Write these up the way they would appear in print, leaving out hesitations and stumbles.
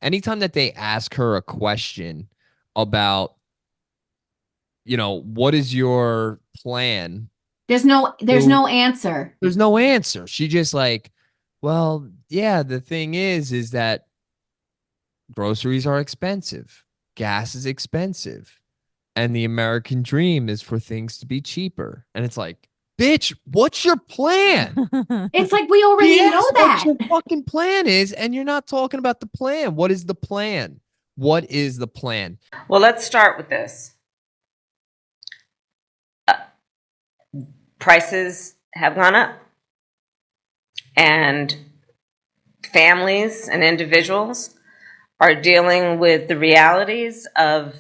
anytime that they ask her a question about, what is your plan? There's no answer. There's no answer. She just like, well, yeah, the thing is that groceries are expensive, gas is expensive, and the American dream is for things to be cheaper. And it's like, bitch, what's your plan? It's like we already know Yes, what that. your fucking plan is, and you're not talking about the plan. What is the plan? What is the plan? Well, let's start with this. Prices have gone up, and families and individuals are dealing with the realities of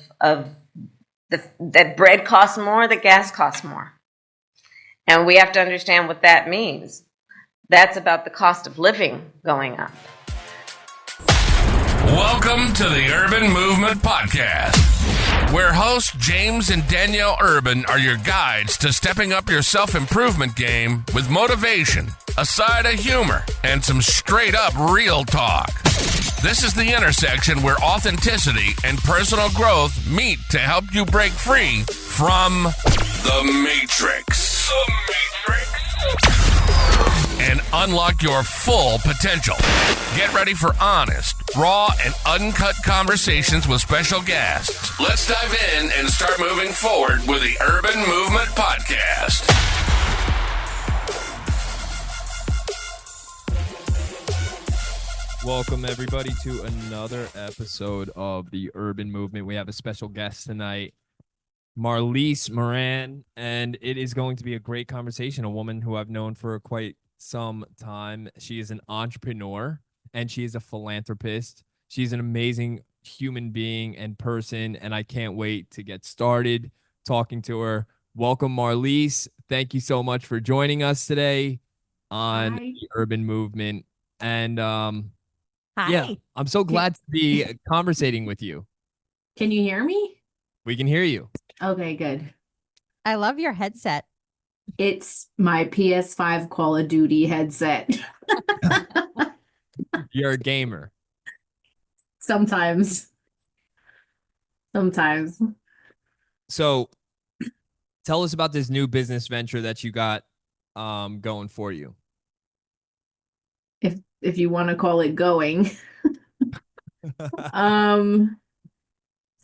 that bread costs more, that gas costs more. And we have to understand what that means. That's about the cost of living going up. Welcome to the Urban Movement Podcast, where hosts James and Danielle Urban are your guides to stepping up your self-improvement game with motivation, a side of humor, and some straight-up real talk. This is the intersection where authenticity and personal growth meet to help you break free from the Matrix. And unlock your full potential. Get ready for honest, raw, and uncut conversations with special guests. Let's dive in and start moving forward with the Urban Movement Podcast. Welcome, everybody, to another episode of the Urban Movement. We have a special guest tonight, Marlyse Moran, and it is going to be a great conversation. A woman who I've known for quite some time. She is an entrepreneur and she is a philanthropist. She's an amazing human being and person, and I can't wait to get started talking to her. Welcome, Marlyse. Thank you so much for joining us today on Hi. the Urban Movement. And Hi. yeah, I'm so glad to be conversating with you. Can you hear me? We can hear you. Okay, good. I love your headset. It's my PS5 Call of Duty headset. You're a gamer. Sometimes. Sometimes. So tell us about this new business venture that you got going for you. If you want to call it going. Um,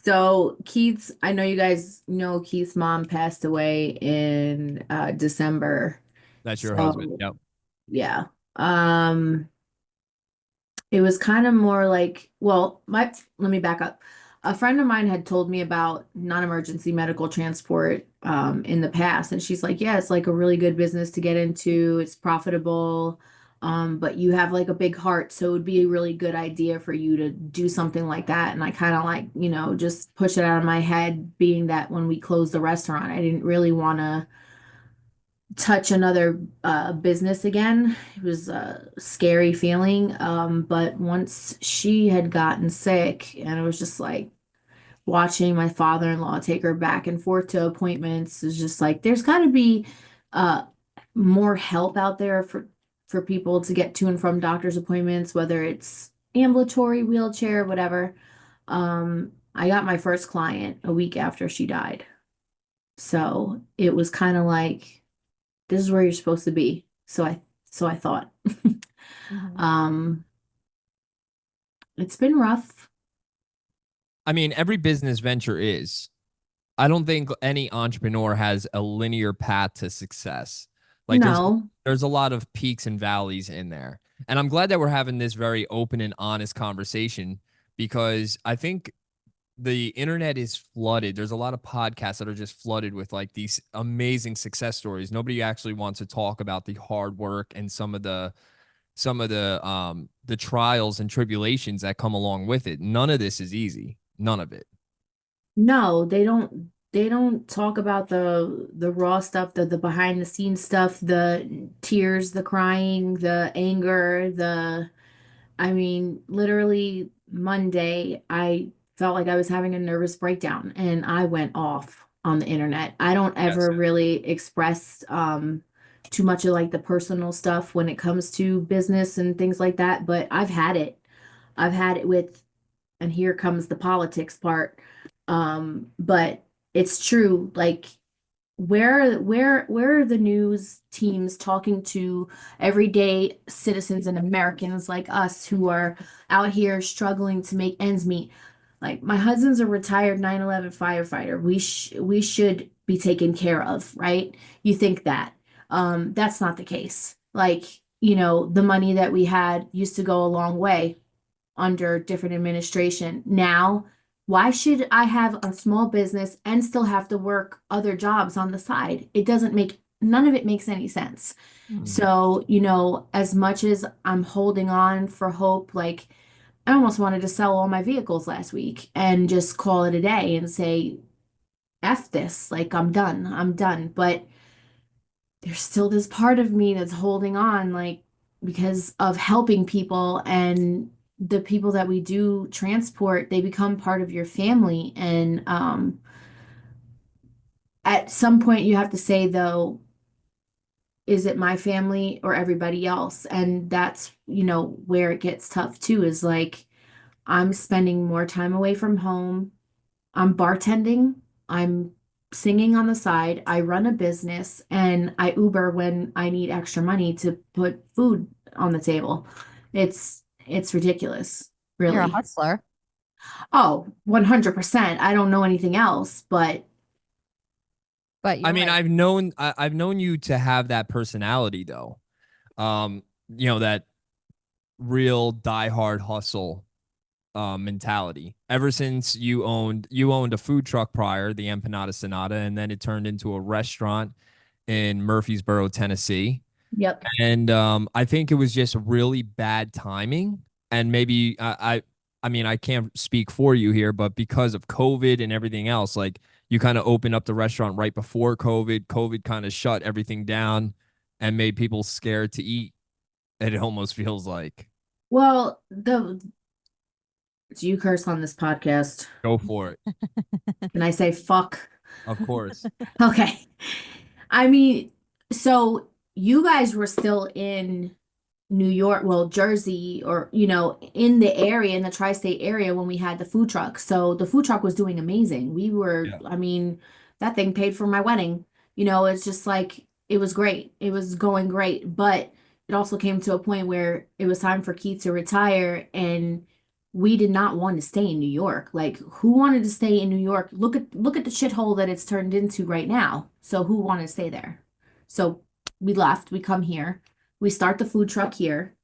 so Keith's, I know you guys know Keith's mom passed away in December. That's your So, husband. Yep. yeah. It was kind of more like, well, let me back up. A friend of mine had told me about non-emergency medical transport in the past, and she's like, yeah, it's like a really good business to get into. It's profitable. But you have like a big heart, so it would be a really good idea for you to do something like that. And I kind of like, just push it out of my head, being that when we closed the restaurant, I didn't really want to touch another business again. It was a scary feeling. But once she had gotten sick, and it was just like watching my father-in-law take her back and forth to appointments, is just like there's got to be uh more help out there for people to get to and from doctor's appointments, whether it's ambulatory, wheelchair, whatever. I got my first client a week after she died. So it was kind of like, this is where you're supposed to be. So I thought. Mhm. It's been rough. I mean, every business venture is. I don't think any entrepreneur has a linear path to success. Like No. there's a lot of peaks and valleys in there. And I'm glad that we're having this very open and honest conversation, because I think the internet is flooded. There's a lot of podcasts that are just flooded with like these amazing success stories. Nobody actually wants to talk about the hard work and some of the trials and tribulations that come along with it. None of this is easy. None of it. No, they don't talk about the raw stuff, the behind the scenes stuff, the tears, the crying, the anger, I mean, literally Monday, I felt like I was having a nervous breakdown and I went off on the internet. I don't Yes. ever really express too much of like the personal stuff when it comes to business and things like that, but I've had it. I've had it with and here comes the politics part. But it's true. Like, where are the news teams talking to everyday citizens and Americans like us who are out here struggling to make ends meet? Like, my husband's a retired 9/11 firefighter. We should be taken care of, right? You think that. That's not the case. Like, the money that we had used to go a long way under different administration. Now, why should I have a small business and still have to work other jobs on the side? None of it makes any sense. Mm. So, as much as I'm holding on for hope, like, I almost wanted to sell all my vehicles last week and just call it a day and say, F this, like, I'm done. I'm done. But there's still this part of me that's holding on, like, because of helping people, and the people that we do transport, they become part of your family. And at some point, you have to say, though, is it my family or everybody else? And that's, where it gets tough too, is like, I'm spending more time away from home. I'm bartending. I'm singing on the side. I run a business and I Uber when I need extra money to put food on the table. It's ridiculous, You're a really. hustler. Oh, 100%. I don't know anything else, but But I you're mean, right. I've known you to have that personality though. That real diehard hustle mentality. Ever since you owned a food truck prior, the Empanada Sonata, and then it turned into a restaurant in Murfreesboro, Tennessee. yep. And I think it was just really bad timing. And maybe I mean, I can't speak for you here, but because of COVID and everything else, like you kind of opened up the restaurant right before COVID. COVID kind of shut everything down and made people scared to eat. It almost feels like. Well, do you curse on this podcast? Go for it. Can I say fuck? Of course. Okay. I mean, so you guys were still in New York, well, Jersey, or, in the area, in the tri-state area when we had the food truck. So the food truck was doing amazing. Yeah. I mean, that thing paid for my wedding. It's just like, it was great. It was going great. But it also came to a point where it was time for Keith to retire, and we did not want to stay in New York. Like, who wanted to stay in New York? Look at the shithole that it's turned into right now. So who wanted to stay there? So we left. We come here. We start the food truck here.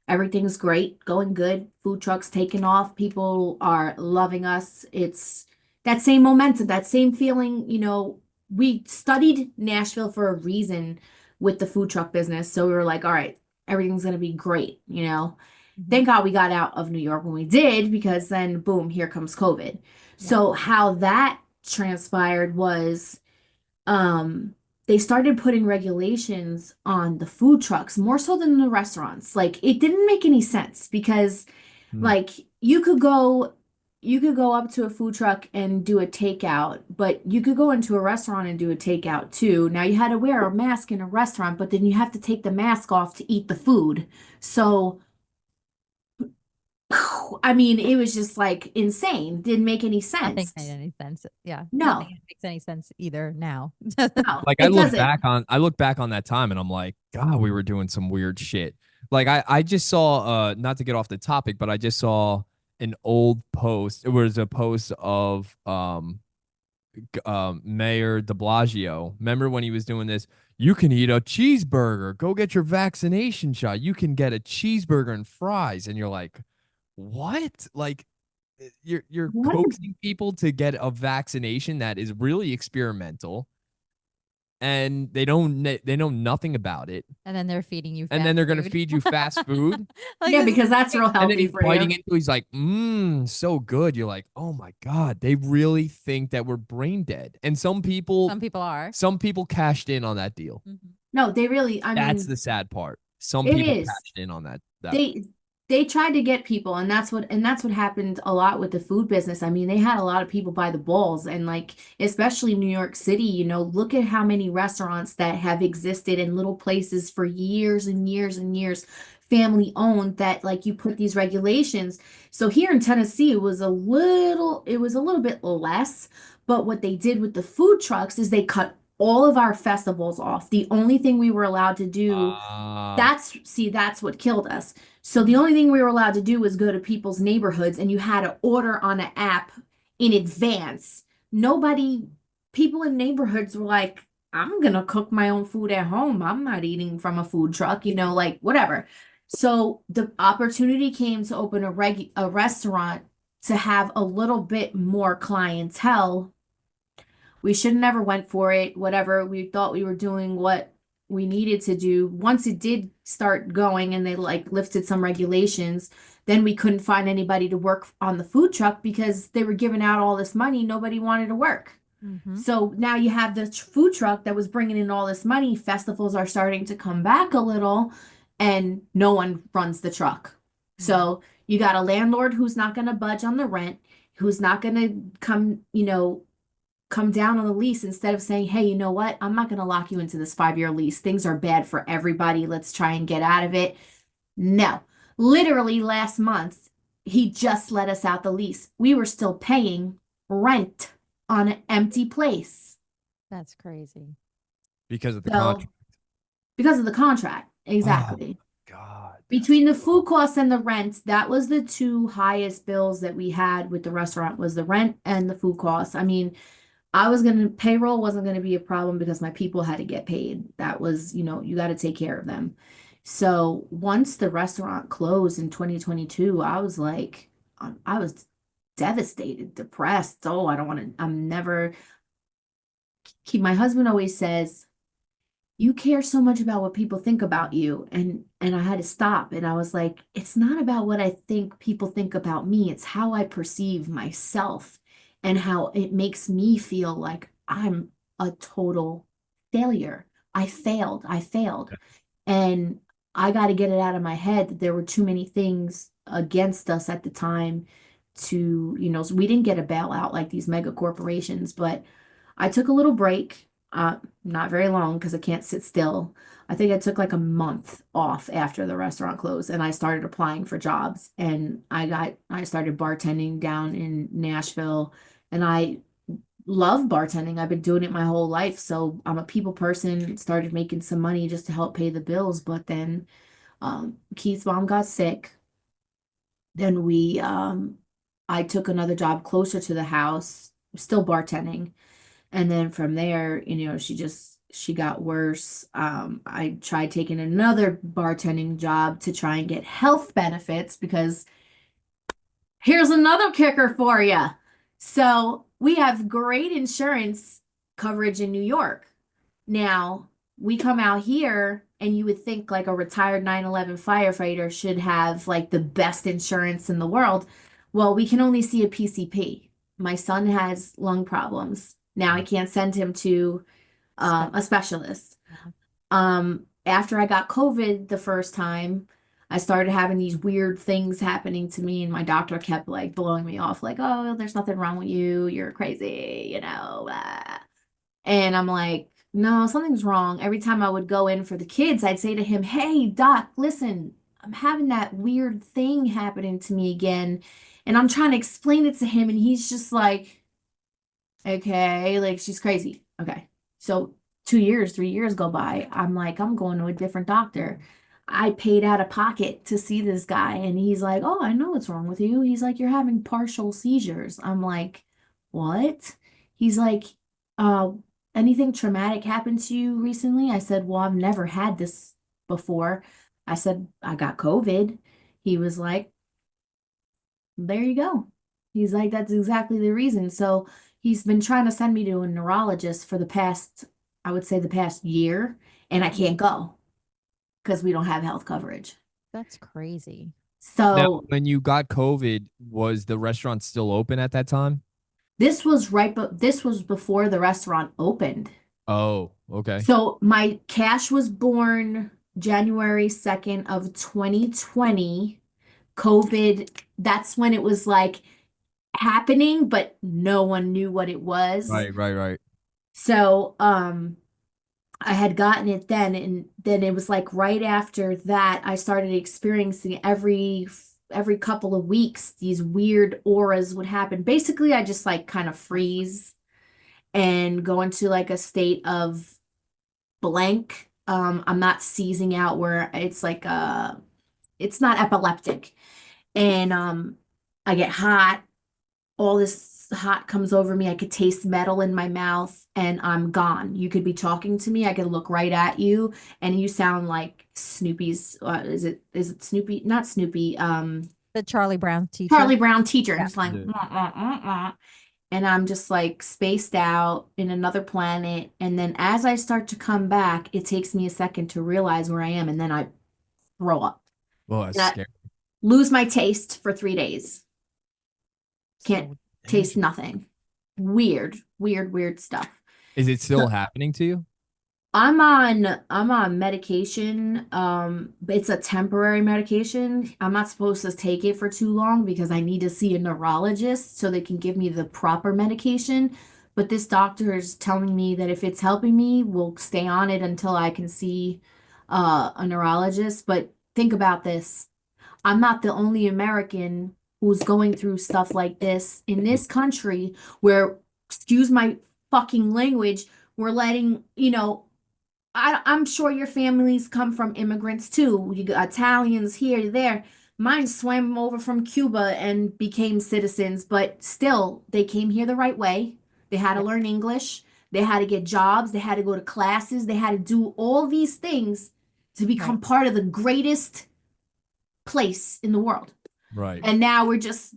Everything's great, going good. Food truck's taking off. People are loving us. It's that same momentum, that same feeling. We studied Nashville for a reason with the food truck business. So we were like, all right, everything's going to be great. Thank God we got out of New York when we did, because then boom, here comes COVID. So how that transpired was they started putting regulations on the food trucks more so than the restaurants. Like, it didn't make any sense because like you could go up to a food truck and do a takeout, but you could go into a restaurant and do a takeout too. Now, you had to wear a mask in a restaurant, but then you have to take the mask off to eat the food. So I mean, it was just like insane. Didn't make any Nothing sense. made any sense. Yeah. No. Nothing makes any sense either now. No, Like it doesn't. I look back on that time and I'm like, God, we were doing some weird shit. Like I just saw not to get off the topic, but I just saw an old post. It was a post of Mayor de Blasio. Remember when he was doing this? You can eat a cheeseburger. Go get your vaccination shot. You can get a cheeseburger and fries. And you're like, what? Like you're What? coaxing people to get a vaccination that is really experimental, and they know nothing about it. And then they're feeding you And then they're gonna food. feed you fast food. Like, Yeah, this is because that's real And then healthy he's for biting you. into. He's like, so good. You're like, oh my god, they really think that we're brain dead. And some people some people are. cashed in on that deal. Mhm. No, they really, I That's mean, the sad part. Some it people is. cashed in on that. They tried to get people, and that's what happened a lot with the food business. I mean, they had a lot of people by the balls, and like, especially New York City, look at how many restaurants that have existed in little places for years and years and years, family owned that like you put these regulations. So here in Tennessee, it was a little bit less, but what they did with the food trucks is they cut all of our festivals off. The only thing we were allowed to do, that's what killed us. So the only thing we were allowed to do was go to people's neighborhoods and you had to order on an app in advance. Nobody, people in neighborhoods were like, I'm gonna cook my own food at home. I'm not eating from a food truck, like whatever. So the opportunity came to open a restaurant to have a little bit more clientele. We should have never went for it. Whatever, we thought we were doing what we needed to do. Once it did start going and they like lifted some regulations, then we couldn't find anybody to work on the food truck because they were giving out all this money. Nobody wanted to work. So now you have the food truck that was bringing in all this money. Festivals are starting to come back a little, and no one runs the truck. So you got a landlord who's not going to budge on the rent, who's not going to come down on the lease instead of saying, hey, you know what? I'm not going to lock you into this 5-year lease. Things are bad for everybody. Let's try and get out of it. No, literally last month, he just let us out the lease. We were still paying rent on an empty place. That's crazy. Because of the contract. Because of the contract. Exactly. Oh, God. Between the food costs and the rent, that was the two highest bills that we had with the restaurant, was the rent and the food costs. I mean, payroll wasn't going to be a problem because my people had to get paid. That was, you got to take care of them. So once the restaurant closed in 2022, I was like, I was devastated, depressed. Oh, my husband always says, you care so much about what people think about you. And I had to stop. And I was like, it's not about what I think people think about me. It's how I perceive myself and how it makes me feel like I'm a total failure. I failed. And I got to get it out of my head that there were too many things against us at the time so we didn't get a bailout like these mega corporations, but I took a little break, not very long because I can't sit still. I think I took like a month off after the restaurant closed and I started applying for jobs and I started bartending down in Nashville and I love bartending. I've been doing it my whole life. So I'm a people person, started making some money just to help pay the bills. But then Keith's mom got sick. Then I took another job closer to the house, still bartending. And then from there, she got worse. I tried taking another bartending job to try and get health benefits because here's another kicker for you. So we have great insurance coverage in New York. Now, we come out here and you would think like a retired 9/11 firefighter should have like the best insurance in the world. Well, we can only see a PCP. My son has lung problems. Now I can't send him to a specialist. After I got COVID the first time, I started having these weird things happening to me, and my doctor kept like blowing me off, like, oh, there's nothing wrong with you. You're crazy, And I'm like, no, something's wrong. Every time I would go in for the kids, I'd say to him, hey, doc, listen, I'm having that weird thing happening to me again. And I'm trying to explain it to him, and he's just like, okay, like she's crazy. Okay. So 2 years, 3 years go by. I'm like, I'm going to a different doctor. I paid out of pocket to see this guy, and he's like, oh, I know what's wrong with you. He's like, you're having partial seizures. I'm like, what? He's like, anything traumatic happened to you recently? I said, well, I've never had this before. I said, I got COVID. He was like, there you go. He's like, that's exactly the reason. So he's been trying to send me to a neurologist for the past year, and I can't go because we don't have health coverage. That's crazy. So now, when you got COVID, was the restaurant still open at that time? this was before the restaurant opened. Oh, okay. So my cash was born January 2nd of 2020. COVID, that's when it was like happening, but no one knew what it was. Right. So, I had gotten it then, and then it was like right after that I started experiencing every couple of weeks these weird auras would happen. Basically, I just like kind of freeze and go into like a state of blank. I'm not seizing out where it's like it's not epileptic. And I get hot, all this hot comes over me. I could taste metal in my mouth and I'm gone. You could be talking to me. I could look right at you and you sound like Snoopy's is it Snoopy? Not Snoopy. The Charlie Brown teacher. Charlie Brown teacher. And Yeah. just like Yeah. and I'm just like spaced out in another planet. And then as I start to come back, it takes me a second to realize where I am and then I throw up. Oh, that's And I scary. lose my taste for 3 days. Can't So taste dangerous. nothing. Weird stuff. Is it still happening to you? I'm on medication. But it's a temporary medication. I'm not supposed to take it for too long because I need to see a neurologist so they can give me the proper medication. But this doctor is telling me that if it's helping me, we'll stay on it until I can see a neurologist. But think about this. I'm not the only American who's going through stuff like this in this country where, excuse my fucking language, we're letting, I'm sure your families come from immigrants too. You got Italians here, there. Mine swam over from Cuba and became citizens, but still, they came here the right way. They had to Yeah. learn English. They had to get jobs. They had to go to classes. They had to do all these things to become Right. part of the greatest place in the world. Right. And now we're just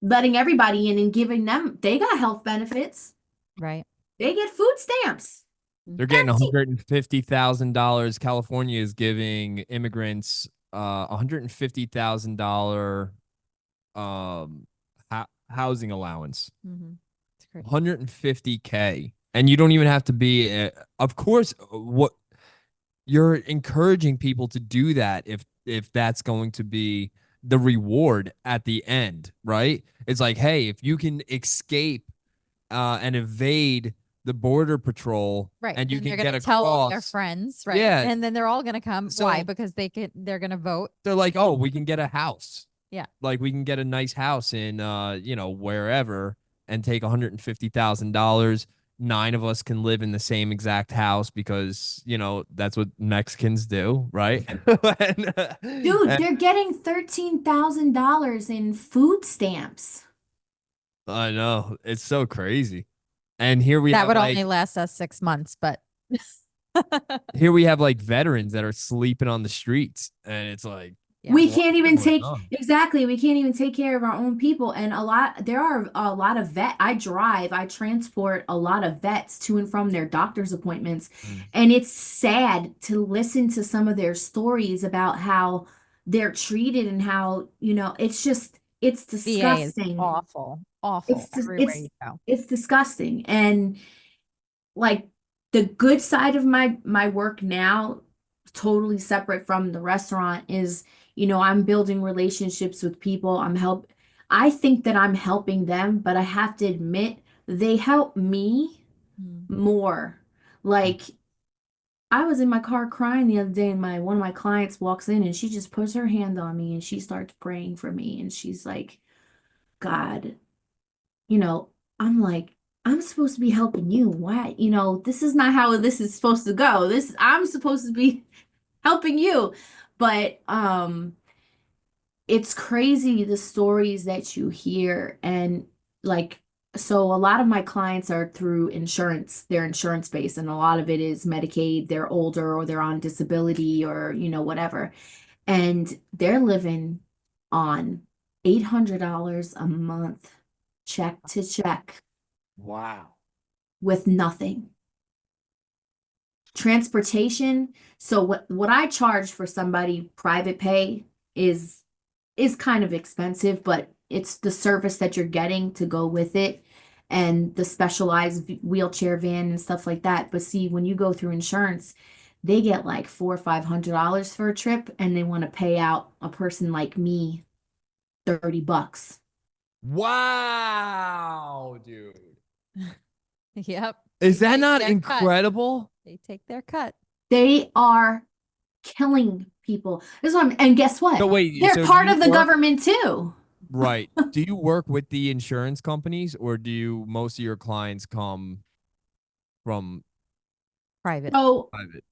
letting everybody in and giving them, they got health benefits. Right. They get food stamps. They're getting Empty. $150,000. California is giving immigrants $150,000 housing allowance. Mm-hmm. It's crazy. 150K. And you don't even have to be of course what you're encouraging people to do that if that's going to be the reward at the end, right? It's like, hey, if you can escape and evade the border patrol Right. and you And can they're get gonna tell all their across, friends, right? Yeah. And then they're all gonna come. So- Why? Because they're gonna vote. they're like, oh, we can get a house. Yeah. Like we can get a nice house in wherever and take $150,000. 9 of us can live in the same exact house because, that's what Mexicans do, right? Dude, they're getting $13,000 in food stamps. I know. It's so crazy. And here we That have would like only last us 6 months, but like veterans that are sleeping on the streets. And it's like, yeah. We What can't is even going take, on? exactly, we can't even take care of our own people. And there are a lot of I transport a lot of vets to and from their doctor's appointments. Mm. And it's sad to listen to some of their stories about how they're treated and how, it's VA is disgusting. awful. Awful It's just, everywhere you go. it's disgusting. And like the good side of my work now, totally separate from the restaurant, is, I'm building relationships with people. I think that I'm helping them, but I have to admit they help me Mm. more. Like I was in my car crying the other day and one of my clients walks in and she just puts her hand on me and she starts praying for me and she's like, God, I'm like, I'm supposed to be helping you. Why? This is not how this is supposed to go. I'm supposed to be helping you. But it's crazy the stories that you hear. And like, so a lot of my clients are through insurance. They're insurance based, and a lot of it is Medicaid. They're older or they're on disability or, whatever. And they're living on $800 a month, check to check, Wow. with nothing. Transportation. So what I charge for somebody private pay is kind of expensive, but it's the service that you're getting to go with it and the specialized wheelchair van and stuff like that. But see, when you go through insurance, they get like $400 or $500 for a trip and they want to pay out a person like me $30. Wow, dude. Yep. Is that Take not their cut. incredible? They take their cut. They are killing people. This one, and guess what? So wait, They're so do part you of the work- government too. Right. Do you work with the insurance companies, or do you most of your clients come from Private. So private?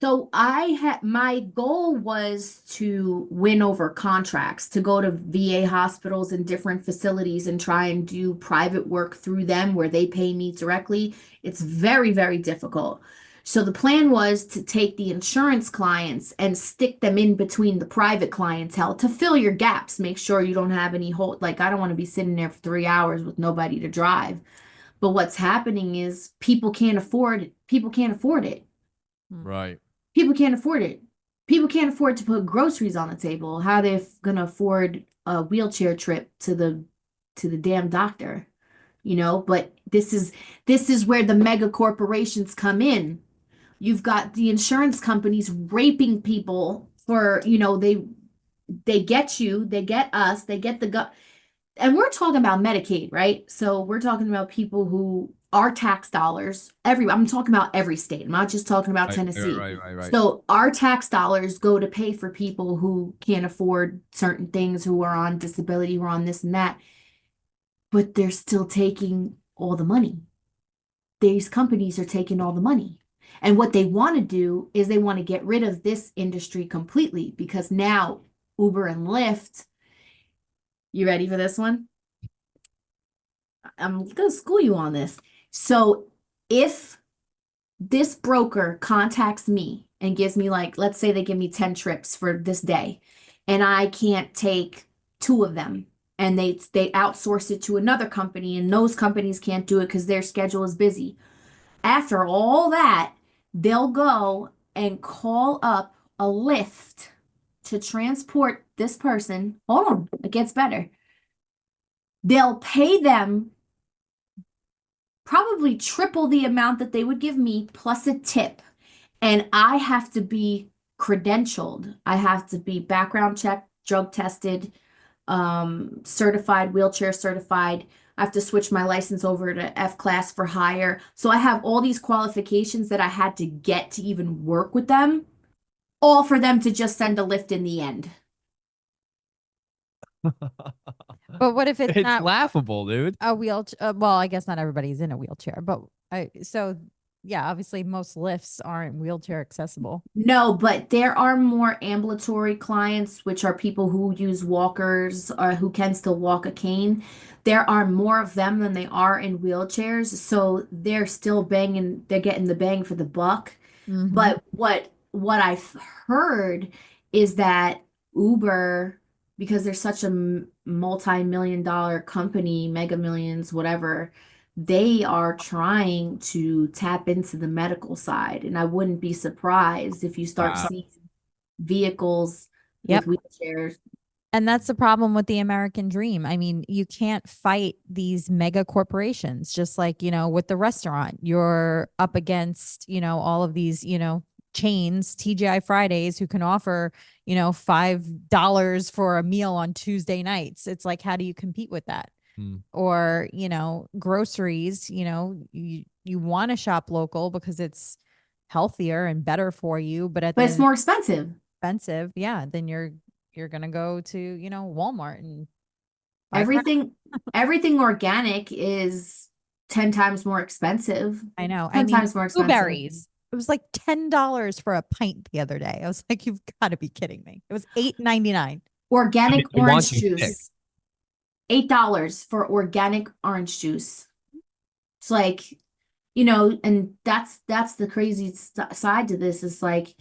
So I had my goal was to win over contracts, to go to VA hospitals and different facilities and try and do private work through them where they pay me directly. It's very, very difficult. So the plan was to take the insurance clients and stick them in between the private clientele to fill your gaps, make sure you don't have any hold. Like, I don't want to be sitting there for 3 hours with nobody to drive. But what's happening is people can't afford it. Right. People can't afford it. People can't afford to put groceries on the table. How they gonna afford a wheelchair trip to the damn doctor, you know? But this is where the mega corporations come in. You've got the insurance companies raping people for, they get you, they get us, they get the and we're talking about Medicaid, right? So we're talking about people who our tax dollars, I'm talking about every state. I'm not just talking about Right, Tennessee. right. So our tax dollars go to pay for people who can't afford certain things, who are on disability, who are on this and that, but they're still taking all the money. These companies are taking all the money. And what they want to do is they want to get rid of this industry completely because now Uber and Lyft, you ready for this one? I'm gonna school you on this. So if this broker contacts me and gives me, like, let's say they give me 10 trips for this day, and I can't take two of them, and they outsource it to another company, and those companies can't do it because their schedule is busy. After all that, they'll go and call up a Lyft to transport this person. Hold on, it gets better. They'll pay them probably triple the amount that they would give me plus a tip. And I have to be credentialed. I have to be background checked, drug tested, certified, wheelchair certified. I have to switch my license over to F class for hire. So I have all these qualifications that I had to get to even work with them, all for them to just send a lift in the end. But what if it's It's not laughable, dude. a wheelchair? Well, I guess not everybody's in a wheelchair, but yeah, obviously most lifts aren't wheelchair accessible. No, but there are more ambulatory clients, which are people who use walkers or who can still walk a cane. There are more of them than they are in wheelchairs, so they're still banging, they're getting the bang for the buck. Mhm. But what I've heard is that Uber, because they're such a multi-million dollar company, Mega Millions, whatever, they are trying to tap into the medical side. And I wouldn't be surprised if you start Wow. seeing vehicles Yep. with wheelchairs. And that's the problem with the American dream. I mean, you can't fight these mega corporations, just like, with the restaurant. You're up against, all of these, chains, TGI Fridays, who can offer, $5 for a meal on Tuesday nights. It's like, how do you compete with that? Or, groceries, you want to shop local because it's healthier and better for you, but But it's more expensive. expensive. Yeah. Then you're going to go to, Walmart and buy crap. Everything organic is 10 times more expensive. I know. 10 times more expensive. Blueberries. It was like $10 for a pint the other day. I was like, you've got to be kidding me. It was $8.99. Organic They want orange you juice. $8 for organic orange juice. It's like, and that's the crazy side to this. Is like,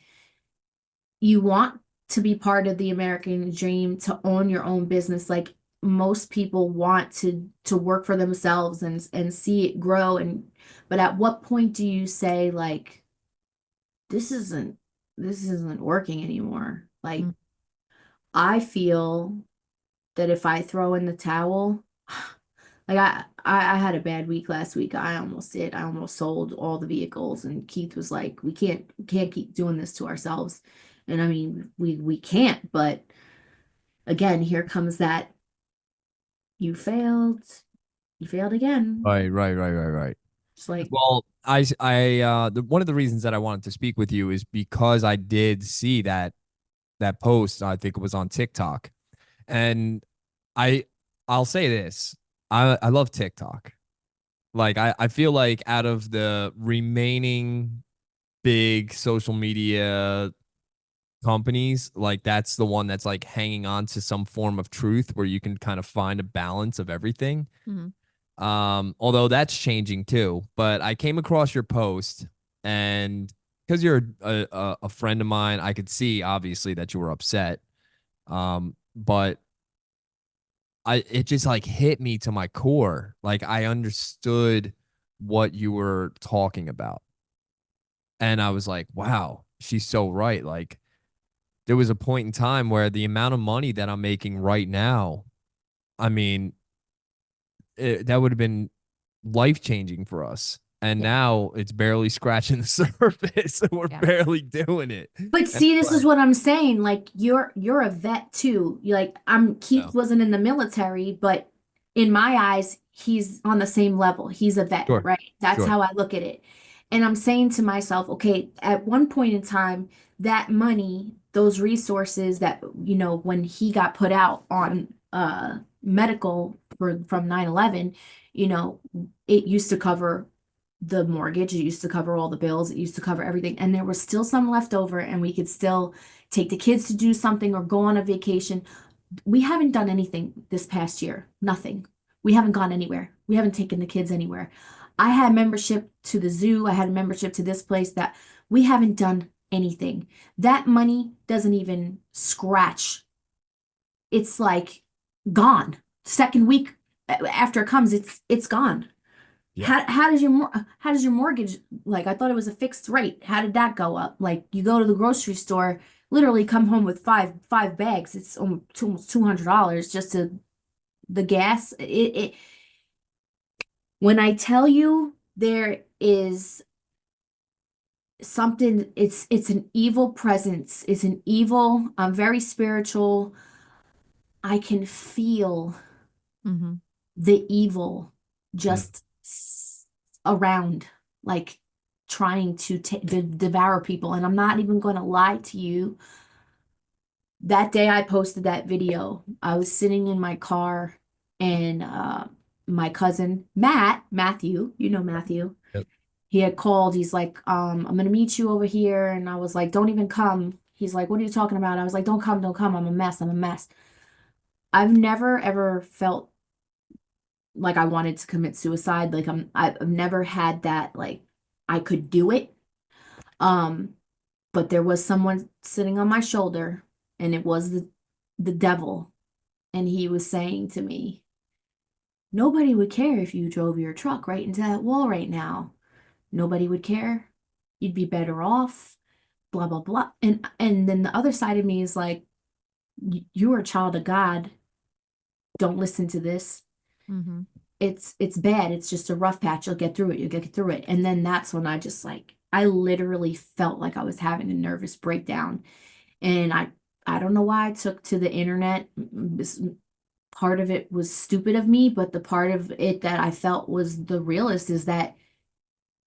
you want to be part of the American dream, to own your own business. Like, most people want to work for themselves and see it grow. But at what point do you say, like, this isn't working anymore? Like, I feel that if I throw in the towel, like, I had a bad week last week. I almost sold all the vehicles, and Keith was like, we can't keep doing this to ourselves. And I mean, we can't, but again, here comes that you failed again. Right. It's like, Well, one of the reasons that I wanted to speak with you is because I did see that post. I think it was on TikTok, and I I'll say this: I love TikTok. Like I feel like out of the remaining big social media companies, like that's the one that's like hanging on to some form of truth where you can kind of find a balance of everything. Mhm. Although that's changing too. But I came across your post, and because you're a friend of mine, I could see obviously that you were upset. But it just like hit me to my core. Like I understood what you were talking about. And I was like, wow, she's so right. Like there was a point in time where the amount of money that I'm making right now, I mean, that would have been life changing for us. And Yeah. now it's barely scratching the surface. We're Yeah. barely doing it. but And see, this is like, what I'm saying. Like you're a vet too. You like Keith no, wasn't in the military, but in my eyes, he's on the same level. He's a vet, sure, right? That's sure. how I look at it. And I'm saying to myself, okay, at one point in time, that money, those resources that, when he got put out on medical from 9/11, you know, it used to cover the mortgage, it used to cover all the bills, it used to cover everything, and there was still some left over, and we could still take the kids to do something or go on a vacation. We haven't done anything this past year. Nothing. We haven't gone anywhere. We haven't taken the kids anywhere. I had membership to the zoo. I had a membership to this place that we haven't done anything. That money doesn't even scratch. It's like gone. Second week after it comes, it's gone. Yeah. How does your mortgage, like, I thought it was a fixed rate. How did that go up? Like you go to the grocery store, literally come home with five bags. It's almost $200 just to the gas. When I tell you there is something, it's an evil presence. It's an evil, I'm very spiritual. I can feel Mhm. the evil Yeah. just around, like trying to devour people. And I'm not even going to lie to you. That day I posted that video, I was sitting in my car, and my cousin Matthew, Matthew, Yep. he had called. He's like, I'm gonna meet you over here. And I was like, don't even come. He's like, what are you talking about? I was like, don't come. I'm a mess. I'm a mess. I've never ever felt like I wanted to commit suicide. Like I've never had that, like I could do it. Um, but there was someone sitting on my shoulder, and it was the devil, and he was saying to me, nobody would care if you drove your truck right into that wall right now. Nobody would care. You'd be better off, blah blah blah. And then the other side of me is like, you're a child of God. Don't listen to this. Mhm. It's bad. It's just a rough patch. You'll get through it. You'll get through it. And then that's when I literally felt like I was having a nervous breakdown. And I don't know why I took to the internet. Part of it was stupid of me, but the part of it that I felt was the realest is that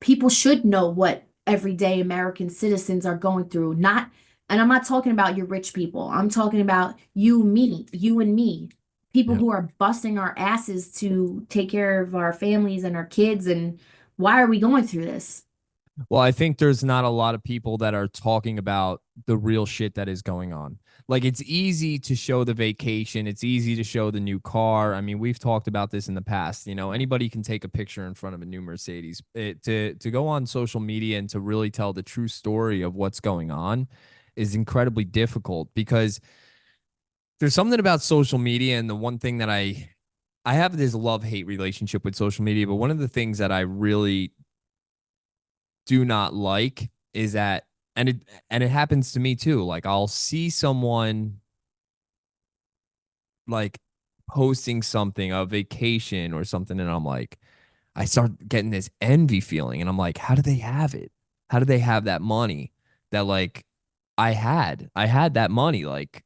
people should know what everyday American citizens are going through. And I'm not talking about your rich people. I'm talking about you and me, people Yeah. who are busting our asses to take care of our families and our kids. And why are we going through this? Well, I think there's not a lot of people that are talking about the real shit that is going on. Like it's easy to show the vacation, it's easy to show the new car. I mean, we've talked about this in the past. Anybody can take a picture in front of a new Mercedes. To go on social media and to really tell the true story of what's going on is incredibly difficult because there's something about social media, and the one thing that I have this love-hate relationship with social media, but one of the things that I really do not like is that, and it happens to me too. Like I'll see someone like posting something, a vacation or something, and I'm like, I start getting this envy feeling, and I'm like, how do they have it? How do they have that money that like I had that money? Like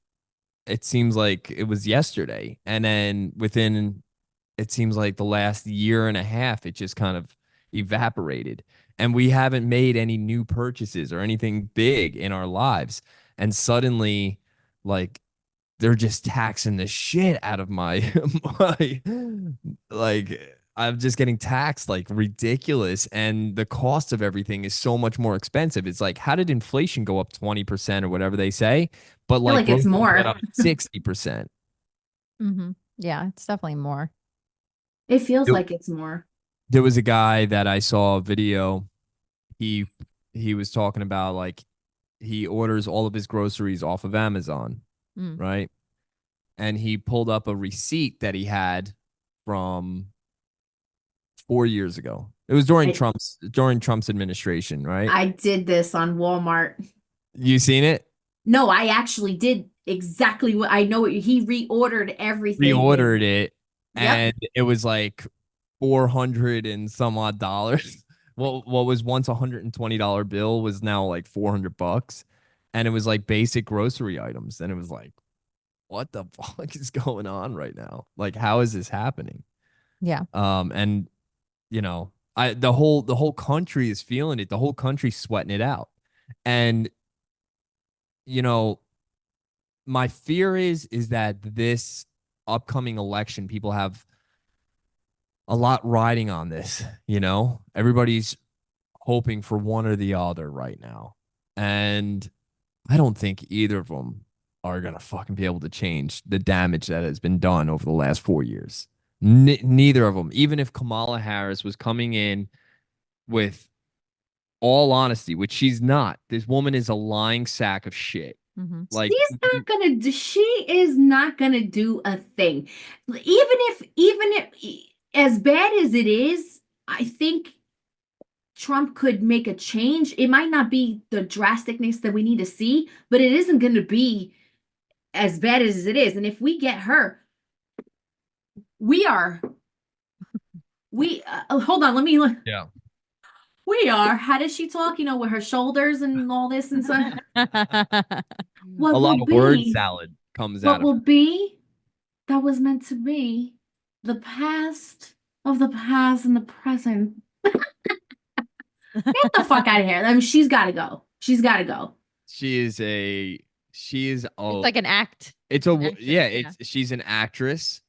it seems like it was yesterday, and then within, it seems like the last year and a half, it just kind of evaporated, and we haven't made any new purchases or anything big in our lives. And suddenly, like, they're just taxing the shit out of my, my, like, I'm just getting taxed like ridiculous. And the cost of everything is so much more expensive. It's like, how did inflation go up 20% or whatever they say? But I feel like, like it's groceries more. went up 60%. Yeah, it's definitely more. It feels There like it's more. there was a guy that I saw a video. He he was talking about like he orders all of his groceries off of Amazon, Mm. right? And he pulled up a receipt that he had from 4 years ago. It was during I, Trump's administration, right? I did this on Walmart. You seen it? No, I actually did exactly what I know. He reordered everything. Reordered it, Yep. and it was like 400 and some odd dollars. What was once $120 bill was now like $400, and it was like basic grocery items. And it was like, what the fuck is going on right now? Like, how is this happening? Yeah. And the whole country is feeling it. The whole country's sweating it out. And you know, my fear is that this upcoming election, people have a lot riding on this. Everybody's hoping for one or the other right now. And I don't think either of them are gonna fucking be able to change the damage that has been done over the last 4 years. Neither of them. Even if Kamala Harris was coming in with all honesty, which she's not, this woman is a lying sack of shit. Mm-hmm. Like, She is not gonna do a thing. Even if as bad as it is, I think Trump could make a change. It might not be the drasticness that we need to see, but it isn't gonna be as bad as it is. And if we get her, we are hold on, let me look. yeah. We are. How does she talk? With her shoulders and all this and stuff. What A lot will of word be? salad comes What out of will her. be? That was meant to be the past of the past and the present. Get the fuck out of here. I mean, she's got to go. She's got to go. She is It's like an act. it's An a actress, yeah, she's an actress,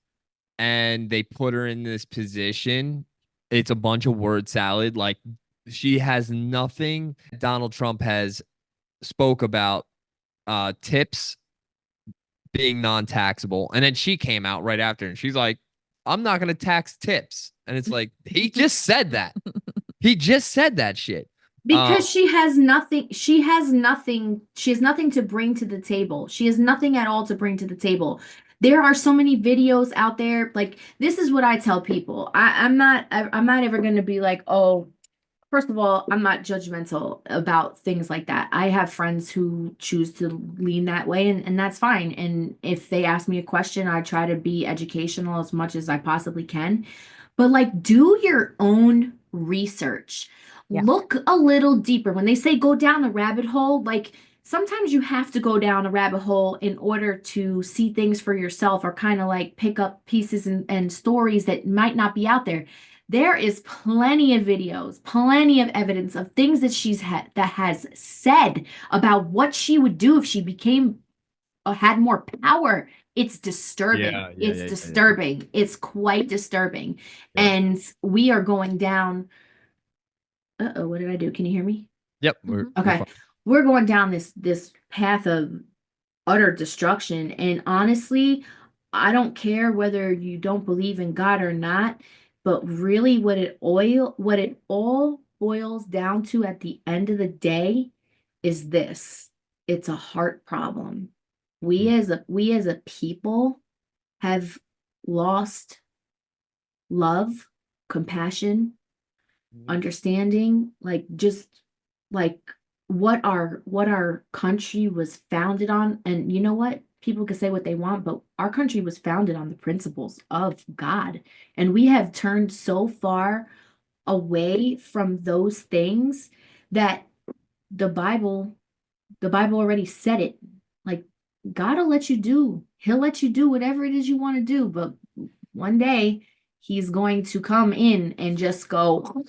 and they put her in this position. It's a bunch of word salad. Like, she has nothing. Donald Trump has spoke about tips being non-taxable, and then she came out right after and she's like, I'm not going to tax tips. And it's like, he just said that. He just said that shit. Because she has nothing. She has nothing. She has nothing to bring to the table. She has nothing at all to bring to the table. There are so many videos out there. Like, this is what I tell people. I'm not ever going to be like, oh, first of all, I'm not judgmental about things like that. I have friends who choose to lean that way, and that's fine. And if they ask me a question, I try to be educational as much as I possibly can. But like, do your own research. Yeah. Look a little deeper. When they say go down the rabbit hole, like, sometimes you have to go down a rabbit hole in order to see things for yourself, or kind of like pick up pieces and stories that might not be out there. There is plenty of videos, plenty of evidence of things that that has said about what she would do if she became had more power. It's disturbing. It's disturbing. Yeah. It's quite disturbing. Yeah. And we are going down. Uh-oh, what did I do? Can you hear me? Yep. Okay. We're going down this path of utter destruction. And honestly, I don't care whether you don't believe in God or not, but really what it all boils down to at the end of the day is this. It's a heart problem. We as a people have lost love, compassion, understanding, like, just like what our country was founded on. And you know what? People can say what they want, but our country was founded on the principles of God. And we have turned so far away from those things that the Bible already said it. Like, God will let you do. He'll let you do whatever it is you want to do. But one day he's going to come in and just go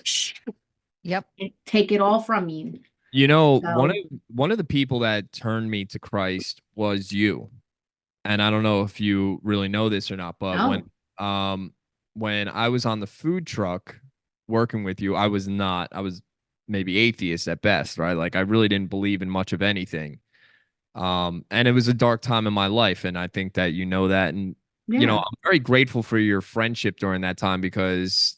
Yep. and take it all from you. You know, So one of the people that turned me to Christ was you. And I don't know if you really know this or not, but no. when I was on the food truck working with you, I was not. I was maybe atheist at best, right? Like I really didn't believe in much of anything. And it was a dark time in my life, and I think that you know that. And you know, Yeah. I'm very grateful for your friendship during that time because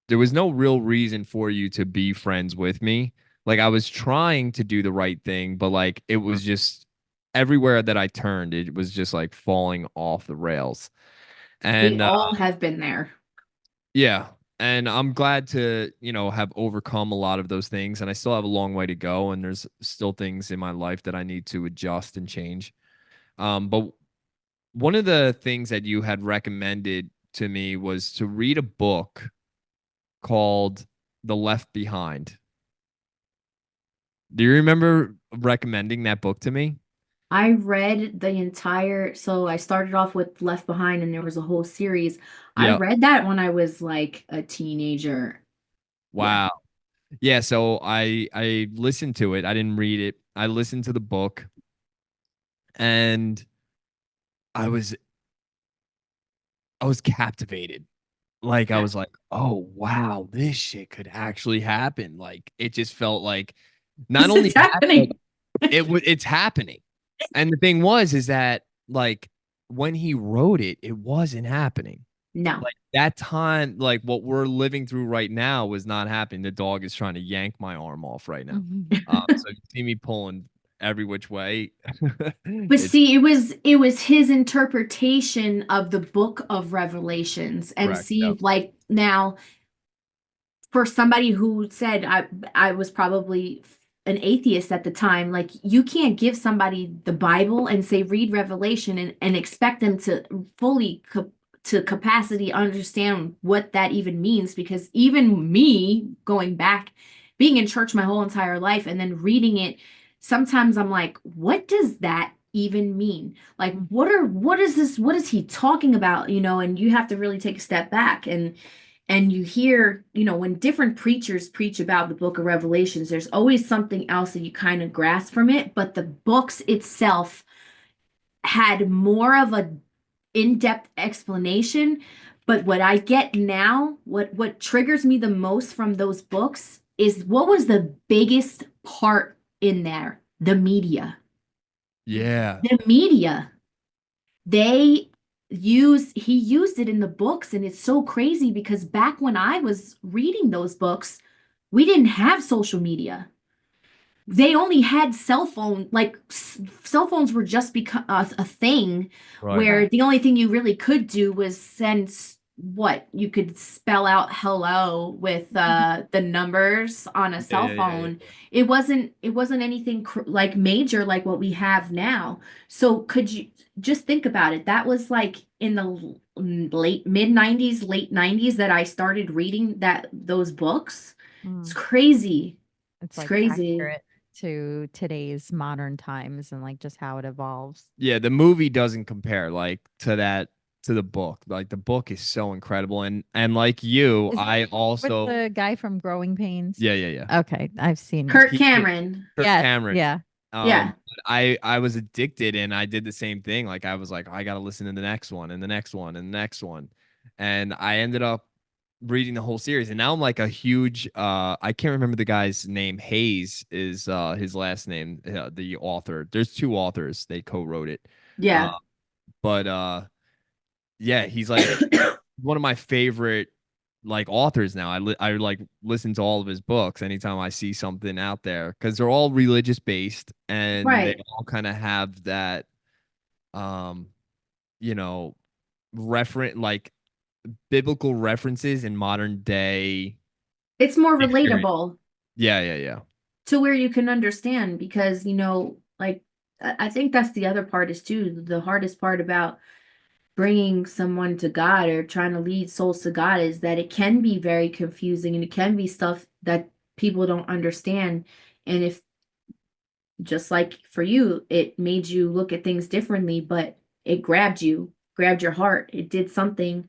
there was no real reason for you to be friends with me. Like I was trying to do the right thing, but like it was just everywhere that I turned, it was just like falling off the rails. We And all have been there. yeah, and I'm glad to, you know, have overcome a lot of those things, and I still have a long way to go, and there's still things in my life that I need to adjust and change. But one of the things that you had recommended to me was to read a book called The Left Behind. Do you remember recommending that book to me? I read the entire, so I started off with Left Behind and there was a whole series. I Yeah. read that when I was like a teenager. Yeah. Wow. Yeah, so I listened to it. I didn't read it. I listened to the book and I was I was captivated. Like I Yeah. was like, "Oh, wow, this shit could actually happen." Like it just felt like not only It's that, but happening. it's happening. And the thing was is that like when he wrote it, it wasn't happening. No. Like that time, like what we're living through right now was not happening. The dog is trying to yank my arm off right now. So you see me pulling every which way. But It's see, it was his interpretation of the book of Revelations. And correct. see, Yeah. like now, for somebody who said I was probably an atheist at the time, like you can't give somebody the Bible and say read Revelation and expect them to fully to capacity understand what that even means, because even me going back, being in church my whole entire life and then reading it, sometimes I'm like, what does that even mean? Like what is this, what is he talking about, and you have to really take a step back and you hear, when different preachers preach about the book of Revelations, there's always something else that you kind of grasp from it. But the books itself had more of a in-depth explanation. But what I get now, what triggers me the most from those books is what was the biggest part in there? The media. Yeah. The media. They he used it in the books, and it's so crazy because back when I was reading those books, we didn't have social media. They only had cell phone, like cell phones were just become a thing Right. where Right. the only thing you really could do was send what you could spell out hello with the numbers on a Yeah, cell yeah, yeah, yeah. phone. It wasn't anything like major like what we have now. So could you just think about it? That was like in the late mid 90s, late 90s that I started reading those books. It's Mm. crazy. It's It's like crazy. accurate to today's modern times and like just how it evolves. Yeah, the movie doesn't compare like to the book. Like the book is so incredible and like you, Is I that with also the guy from Growing Pains? yeah, yeah, yeah. Okay, I've seen it. Kirk He did Cameron. Kirk Yes, Cameron. yeah. Yeah. I was addicted and I did the same thing. Like I was like, I gotta listen to the next one and the next one and the next one. And I ended up reading the whole series. And now I'm like a huge I can't remember the guy's name. Hayes is his last name, the author. There's two authors, they co-wrote it. Uh Yeah. but yeah, he's like one of my favorite like authors now. I like listen to all of his books anytime I see something out there because they're all religious based and they Right. all kind of have that um you know referent like biblical references in modern day It's more experience. relatable Yeah, yeah, yeah. to where you can understand because, like I think that's the other part is too, the hardest part about bringing someone to God or trying to lead souls to God is that it can be very confusing and it can be stuff that people don't understand. And if just like for you, it made you look at things differently, but it grabbed you, grabbed your heart. It did something.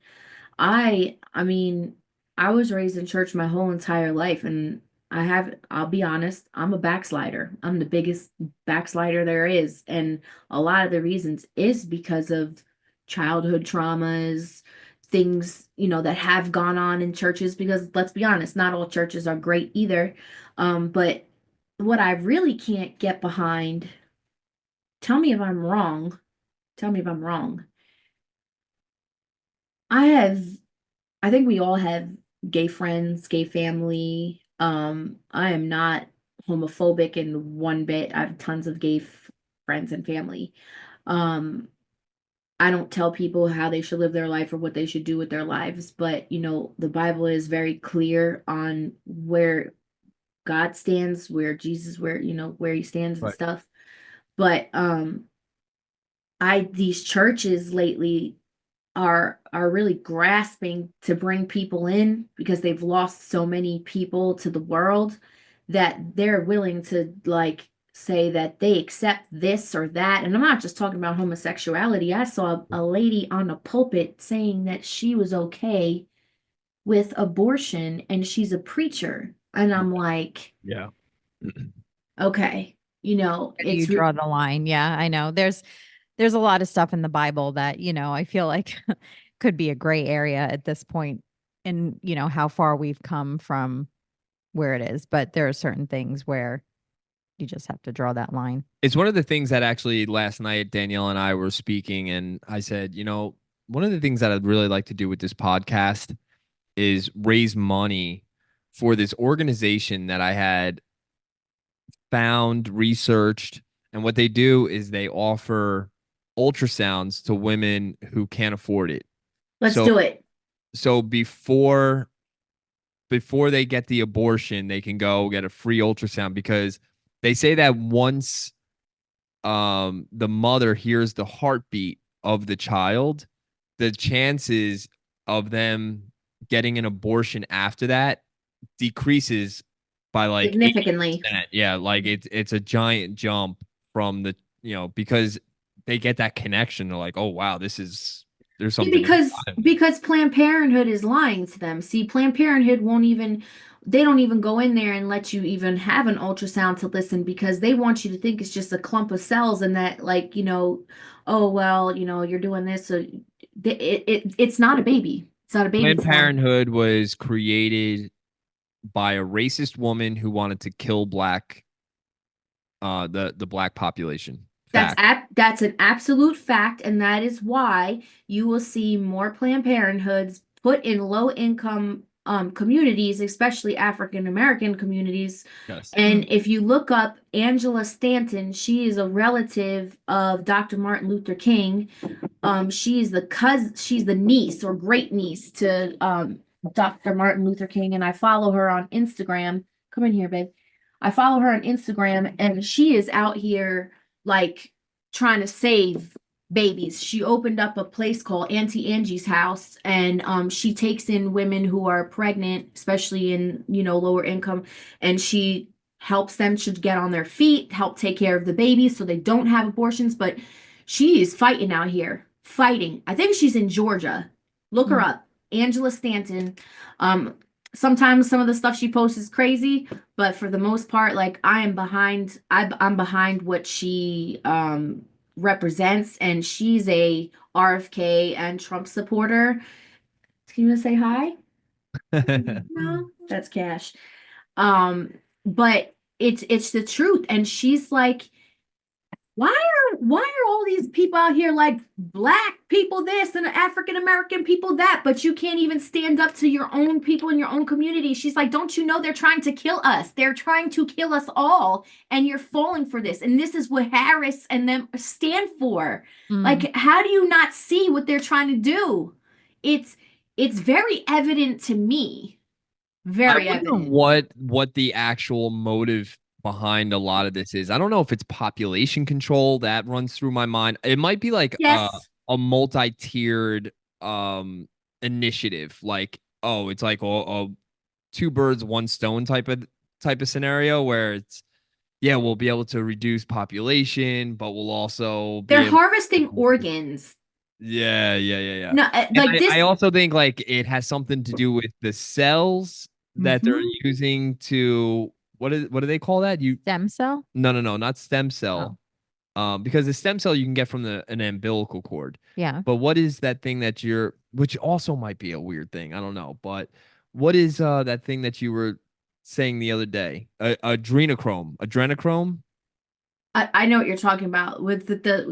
I mean, I was raised in church my whole entire life, and I'll be honest, I'm a backslider. I'm the biggest backslider there is. And a lot of the reasons is because of childhood traumas, things, that have gone on in churches, because let's be honest, not all churches are great either. But what I really can't get behind, tell me if I'm wrong. Tell me if I'm wrong. I have I think we all have gay friends, gay family. I am not homophobic in one bit. I have tons of gay friends and family. Um, I don't tell people how they should live their life or what they should do with their lives, but the Bible is very clear on where God stands, where Jesus, where he stands and Right. stuff. But these churches lately are really grasping to bring people in because they've lost so many people to the world that they're willing to like say that they accept this or that. And I'm not just talking about homosexuality. I saw a lady on a pulpit saying that she was okay with abortion and she's a preacher. And I'm like, Yeah. okay, Where do you draw the line? Yeah, I know. There's a lot of stuff in the Bible that, I feel like could be a gray area at this point in, how far we've come from where it is. But there are certain things where you just have to draw that line. It's one of the things that actually last night Danielle and I were speaking, and I said, one of the things that I'd really like to do with this podcast is raise money for this organization that I had found, researched, and what they do is they offer ultrasounds to women who can't afford it. let's So do it. so before they get the abortion, they can go get a free ultrasound because they say that once the mother hears the heartbeat of the child, the chances of them getting an abortion after that decreases by like Significantly. 80%. Yeah, like it's a giant jump from the, because they get that connection. They're like, oh wow, there's Yeah, something because Planned Parenthood is lying to them. See, Planned Parenthood won't even they don't even go in there and let you even have an ultrasound to listen because they want you to think it's just a clump of cells and that like, oh well, you're doing this so it's not a baby. It's not a baby Planned form. Parenthood was created by a racist woman who wanted to kill the black population. Fact. That's an absolute fact, and that is why you will see more Planned Parenthoods put in low income communities, especially African American communities. Yes. And if you look up Angela Stanton, she is a relative of Dr. Martin Luther King. She's the niece or great niece to Dr. Martin Luther King, and I follow her on Instagram. Come in here, babe. I follow her on Instagram, and she is out here like trying to save babies. She opened up a place called Auntie Angie's House, and she takes in women who are pregnant, especially in lower income, and she helps them to get on their feet, help take care of the babies so they don't have abortions. But she is fighting out here, fighting. I think she's in Georgia. Look her up, Angela Stanton. Sometimes some of the stuff she posts is crazy, but for the most part, like I'm behind what she represents, and she's a RFK and Trump supporter. Can you say hi? No, that's Cash. But it's the truth, and she's like, why are all these people out here like black people this and African American people that, but you can't even stand up to your own people in your own community? She's like, don't you know they're trying to kill us? They're trying to kill us all, and you're falling for this. And this is what Harris and them stand for. Like, how do you not see what they're trying to do? It's very evident to me. Very I wonder evident. what the actual motive behind a lot of this is. I don't know if it's population control that runs through my mind. It might be like Yes. a multi-tiered initiative. Like, oh, it's like a two birds, one stone type of scenario where it's, yeah, we'll be able to reduce population, but we'll also be They're able harvesting to, organs. Yeah. No, And like this. I also think like it has something to do with the cells that they're Mhm. using to what do they call that? Stem cell? No, not stem cell. Oh, Because the stem cell you can get from an umbilical cord. yeah. But what is that thing that which also might be a weird thing. I don't know. But what is that thing that you were saying the other day? Adrenochrome. Adrenochrome? I know what you're talking about with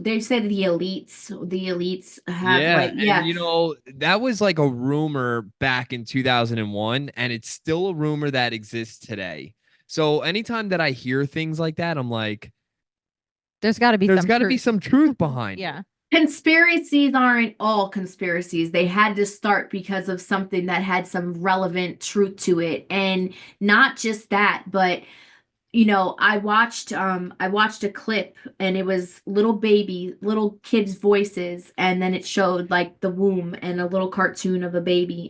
they say that the elites have Yeah, like, and yeah. that was like a rumor back in 2001, and it's still a rumor that exists today. So anytime that I hear things like that, I'm like, There's got to be there's some got to be truth. some truth behind Yeah. it. Conspiracies aren't all conspiracies. They had to start because of something that had some relevant truth to it. And not just that, but I watched a clip, and it was little kids' voices, and then it showed like the womb and a little cartoon of a baby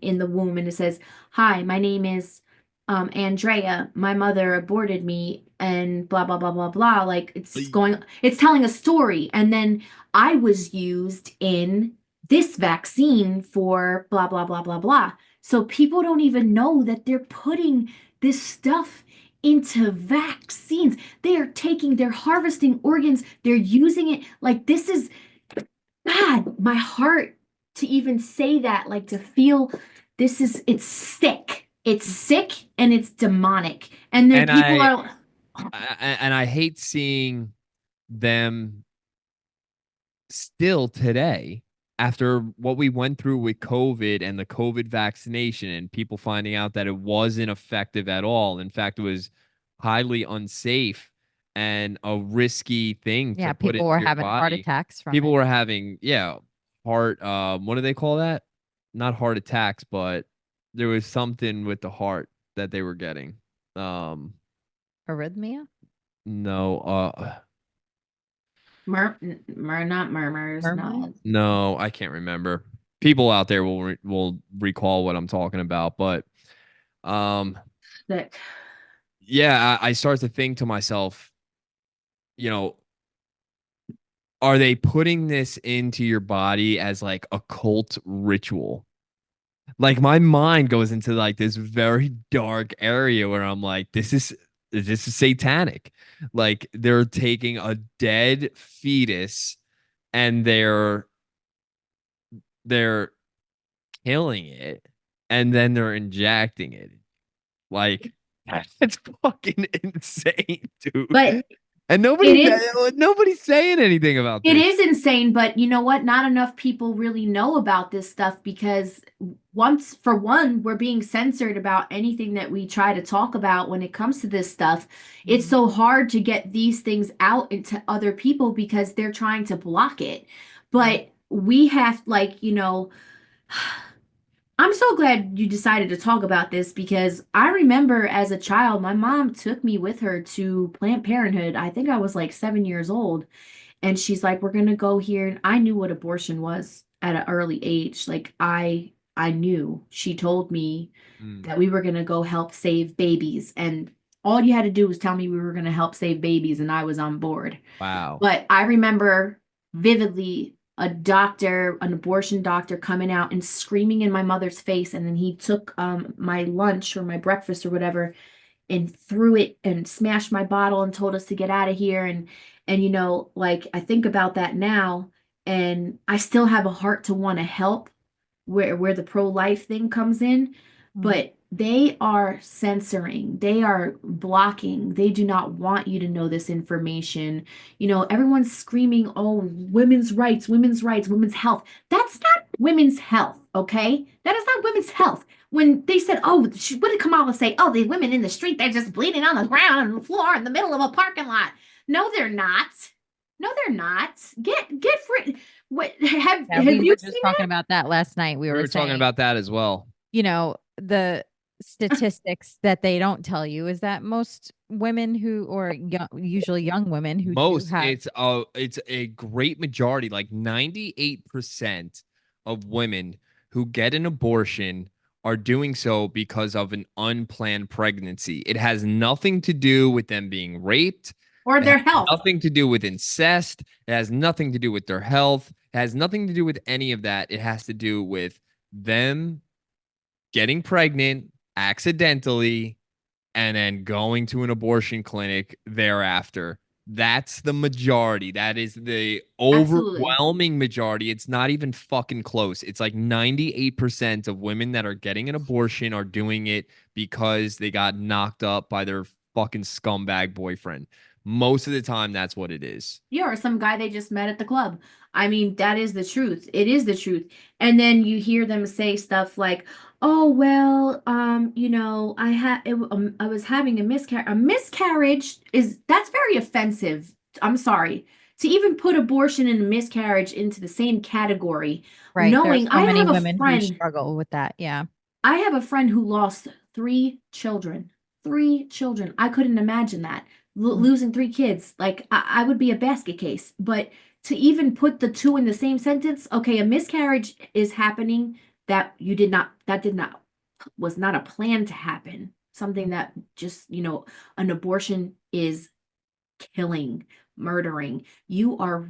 in the womb, and it says, "Hi, my name is Andrea. My mother aborted me," and blah blah blah blah blah. Like it's telling a story, and then I was used in this vaccine for blah blah blah blah blah. So people don't even know that they're putting this stuff into vaccines. They're harvesting organs, they're using it. Like, this is bad. My heart to even say that, like, to feel it's sick. It's sick and it's demonic. And then And people are, I hate seeing them still today after what we went through with COVID and the COVID vaccination and people finding out that it wasn't effective at all. In fact, it was highly unsafe and a risky thing Yeah. to put People into were your having heart body. attacks from People it. were having, yeah, heart, what do they call that? Not heart attacks, but there was something with the heart that they were getting. Um, Arrhythmia? no, not murmurs, Murmuring? no. no, I can't remember. People out there will recall what I'm talking about, but um, Sick. yeah, I start to think to myself, you know, are they putting this into your body as like a cult ritual? Like my mind goes into like this very dark area where I'm like, this is satanic. Like they're taking a dead fetus and they're killing it and then they're injecting it. Like it's fucking insane, dude. But And it is nobody's saying anything about it this. is insane, but you know what? Not enough people really know about this stuff because for one, we're being censored about anything that we try to talk about when it comes to this stuff. It's so hard to get these things out into other people because they're trying to block it. But we have, like, I'm so glad you decided to talk about this because I remember as a child, my mom took me with her to Planned Parenthood. I think I was like 7 years old. And she's like, we're gonna go here. And I knew what abortion was at an early age. Like, I knew. She told me Mm, that we were gonna go help save babies. And all you had to do was tell me we were gonna help save babies, and I was on board. wow. But I remember vividly an abortion doctor coming out and screaming in my mother's face. And then he took my lunch or my breakfast or whatever and threw it and smashed my bottle and told us to get out of here. And like, I think about that now, and I still have a heart to want to help where the pro-life thing comes in, Mhm. but they are censoring, they are blocking, they do not want you to know this information. Everyone's screaming, oh, women's rights, women's rights, women's health. That's not women's health, okay? That is not women's health. When they said, oh, what did Kamala say? Oh, the women in the street, they're just bleeding on the ground and the floor in the middle of a parking lot. No, they're not. No, they're not. Get free. What Yeah, have we you were seen just talking about that last night. We We were were talking saying, about that as well. the statistics that they don't tell you is that most women or usually young women who do Most have, it's a great majority, like 98% of women who get an abortion are doing so because of an unplanned pregnancy. It has nothing to do with them being raped, or It their has health. nothing to do with incest. It has nothing to do with their health. It has nothing to do with any of that. It has to do with them getting pregnant accidentally and then going to an abortion clinic thereafter. That's the majority. That is the Absolutely. overwhelming majority. It's not even fucking close. It's like 98% of women that are getting an abortion are doing it because they got knocked up by their fucking scumbag boyfriend. Most of the time, that's what it is. Yeah, or some guy they just met at the club. I mean, that is the truth. It is the truth. And then you hear them say stuff like, "Oh, well, I was having a miscarriage." A miscarriage is that's very offensive. I'm sorry. To even put abortion and miscarriage into the same category, Right. There are knowing so many have a women who friend struggle with that. Yeah. I have a friend who lost 3 children. 3 children. I couldn't imagine that. Mm. Losing 3 kids. Like, I would be a basket case. But to even put the two in the same sentence, okay, a miscarriage is happening that was not a plan to happen. Something that just, an abortion is killing, murdering. You are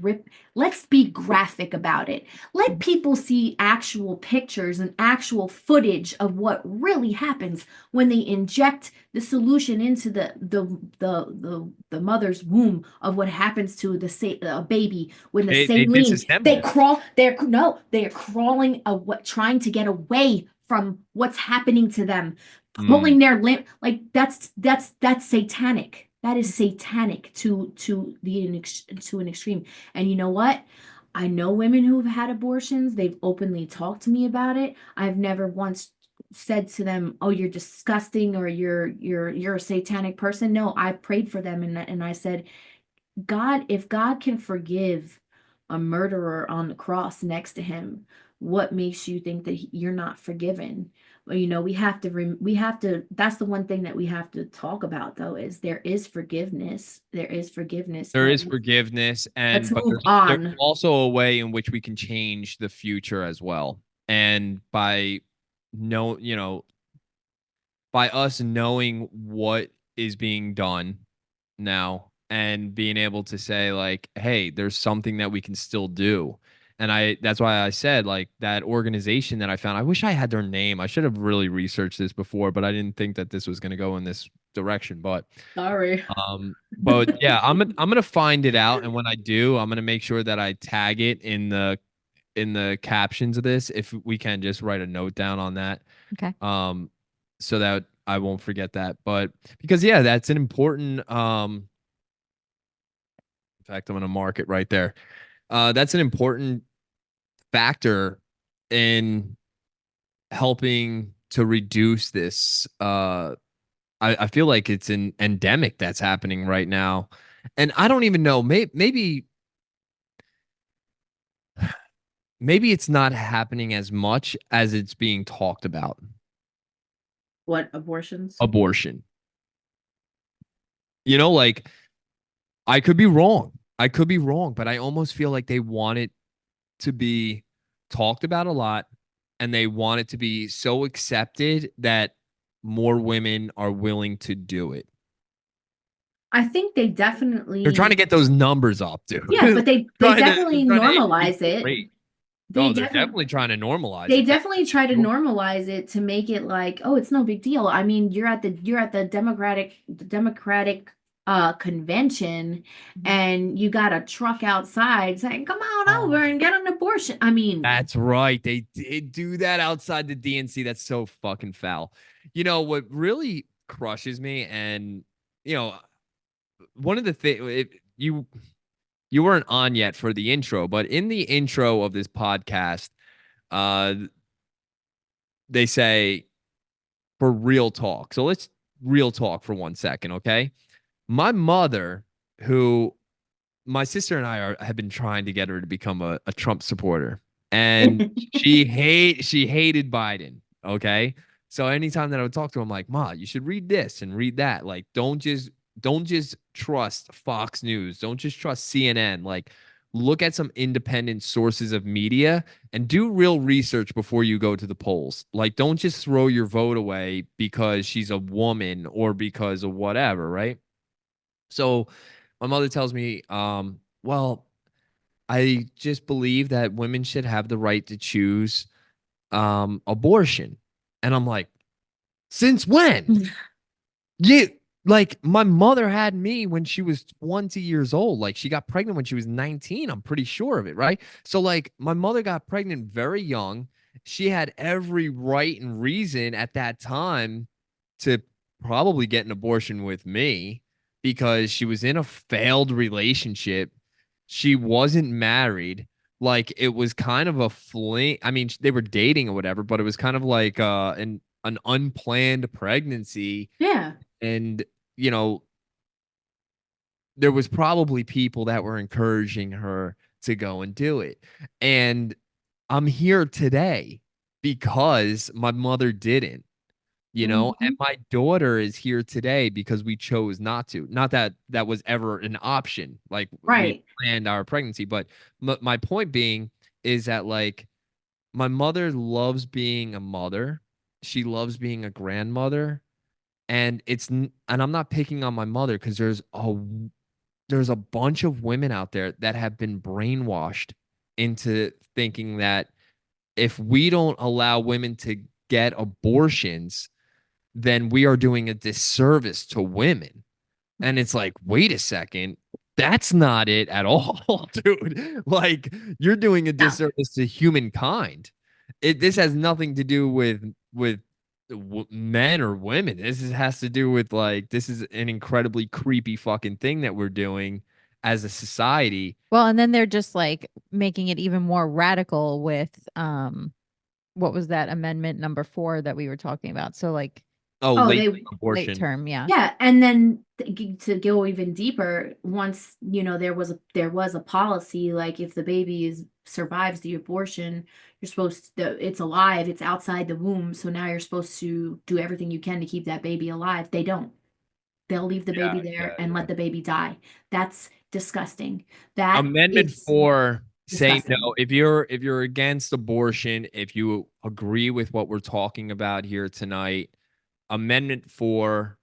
Let's be graphic about it. Let people see actual pictures and actual footage of what really happens when they inject the solution into the mother's womb of what happens to the baby when the They saline disassemble it. they're crawling trying to get away from what's happening to them, Mm. pulling their limb. Like that's satanic. That is satanic to an extreme. And you know what? I know women who've had abortions. They've openly talked to me about it. I've never once said to them, "Oh, you're disgusting," or "You're a satanic person." No, I prayed for them, and I said, God, if God can forgive a murderer on the cross next to him, what makes you think that you're not forgiven? Well, we have to, that's the one thing that we have to talk about though, is there is forgiveness. There is forgiveness, There but is forgiveness, let's but move there's on. also a way in which we can change the future as well. And no, you know, by us knowing what is being done now and being able to say like, hey, there's something that we can still do. And that's why I said like that organization that I found, I wish I had their name. I should have really researched this before, but I didn't think that this was going to go in this direction. Sorry. But yeah, I'm gonna find it out, and when I do, I'm gonna make sure that I tag it in the captions of this. If we can just write a note down on that, Okay. so that I won't forget that. But because yeah, that's an important in fact, I'm gonna mark it right there. That's an important factor in helping to reduce this. I feel like it's an endemic that's happening right now, and I don't even know. Maybe it's not happening as much as it's being talked about. What, abortions? Abortion. You know, like I could be wrong. I could be wrong, but I almost feel like they want it to be talked about a lot and they want it to be so accepted that more women are willing to do it. I think they They're trying to definitely, get those numbers up, dude. yeah, but they definitely They're trying to increase normalize the it. rate. They No, they're definitely definitely trying to normalize They it. definitely try to normalize it to make it like, oh, it's no big deal. I mean, you're at the Democratic convention and you got a truck outside saying, "Come on over and get an abortion." I mean, That's right. They did do that outside the DNC. That's so fucking foul. You know what really crushes me, and you know, one of the things you weren't on yet for the intro, but in the intro of this podcast, uh, they say for real talk. So let's real talk for 1 second, okay? My mother, who my sister and have been trying to get her to become a Trump supporter, and she hated Biden. Okay, so anytime that I would talk to her, I'm like, Ma, you should read this and read that. Like, don't just trust Fox News. Don't just trust CNN. Like, look at some independent sources of media and do real research before you go to the polls. Like, don't just throw your vote away because she's a woman or because of whatever, right? So my mother tells me, well, I just believe that women should have the right to choose abortion. And I'm like, since when? Yeah, like my mother had me when she was 20 years old. Like she got pregnant when she was 19. I'm pretty sure of it, right? So like my mother got pregnant very young. She had every right and reason at that time to probably get an abortion with me because she was in a failed relationship. She wasn't married. Like it was kind of a fling. I mean, they were dating or whatever, but it was kind of like an unplanned pregnancy. Yeah. And you know, there was probably people that were encouraging her to go and do it. And I'm here today because my mother didn't, and Mhm. my daughter is here today because we chose not to. Not that that was ever an option. Like we Right. planned our pregnancy, but my point being is that like my mother loves being a mother. She loves being a grandmother. And and I'm not picking on my mother because there's a bunch of women out there that have been brainwashed into thinking that if we don't allow women to get abortions, then we are doing a disservice to women. And it's like, wait a second, that's not it at all, dude. Like you're doing a Yeah. disservice to humankind. This has nothing to do with men or women. Has to do with like this is an incredibly creepy fucking thing that we're doing as a society. Well, and then they're just like making it even more radical with what was that amendment number 4 that we were talking about? So like Oh, Oh, late they late abortion. term, yeah. Yeah, and then to go even deeper, once there was a policy like if the baby survives the abortion, you're supposed to, it's alive, it's outside the womb, so now you're supposed to do everything you can to keep that baby alive. They don't. They'll leave the baby there and Yeah. let the baby die. That's disgusting. That Amendment is 4 say disgusting. no. If you're against abortion, if you agree with what we're talking about here tonight, Amendment 4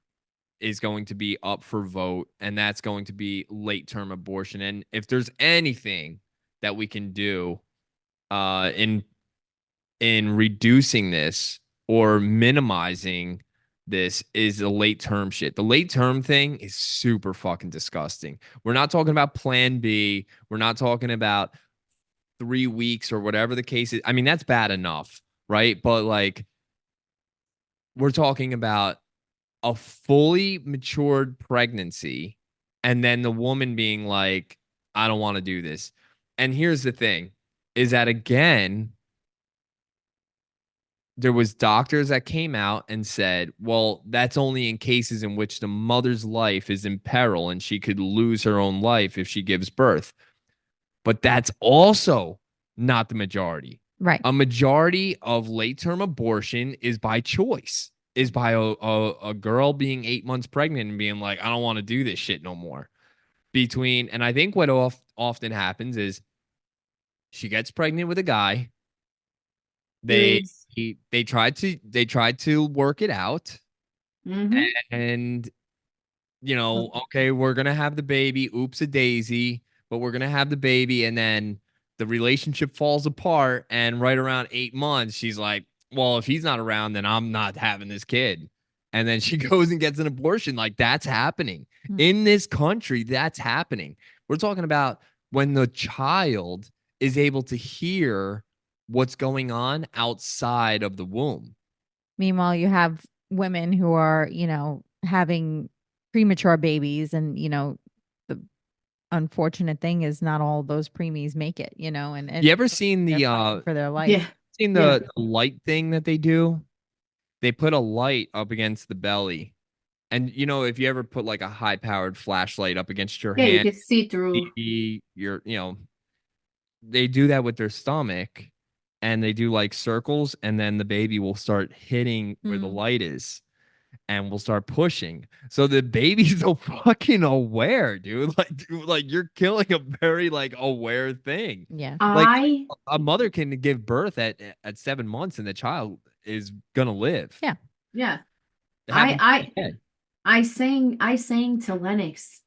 is going to be up for vote, and that's going to be late term abortion. And if there's anything that we can do in reducing this or minimizing this is the late term shit. The late term thing is super fucking disgusting. We're not talking about plan B. We're not talking about 3 weeks or whatever the case is. I mean, that's bad enough, right? But like, we're talking about a fully matured pregnancy and then the woman being like, I don't want to do this. And here's the thing is that again, there was doctors that came out and said, well, that's only in cases in which the mother's life is in peril and she could lose her own life if she gives birth. But that's also not the majority. Right. A majority of late term abortion is by choice, is by a girl being 8 months pregnant and being like, I don't want to do this shit no more. And I think what often happens is she gets pregnant with a guy. He They leaves. they tried to work it out, Mm-hmm. and okay, we're gonna have the baby. Oops a daisy, but we're gonna have the baby, and then the relationship falls apart. And right around 8 months, she's like, "Well, if he's not around, then I'm not having this kid." And then she goes and gets an abortion. Like that's happening Mm. in this country. That's happening. We're talking about when the child is able to hear what's going on outside of the womb. Meanwhile, you have women who are, having premature babies and, the unfortunate thing is not all those preemies make it, and You ever seen they're the fighting for their life. Yeah. seen Yeah. the light thing that they do? They put a light up against the belly. And if you ever put like a high powered flashlight up against your Yeah, you hand, can see through. they do that with their stomach and they do like circles and then the baby will start hitting where the Mm. light is and will start pushing. So the baby's so fucking aware, dude. Like you're killing a very like aware thing. Yeah. Like I a mother can give birth at 7 months and the child is gonna live. Yeah. yeah. It happens I again. I sang to Lennox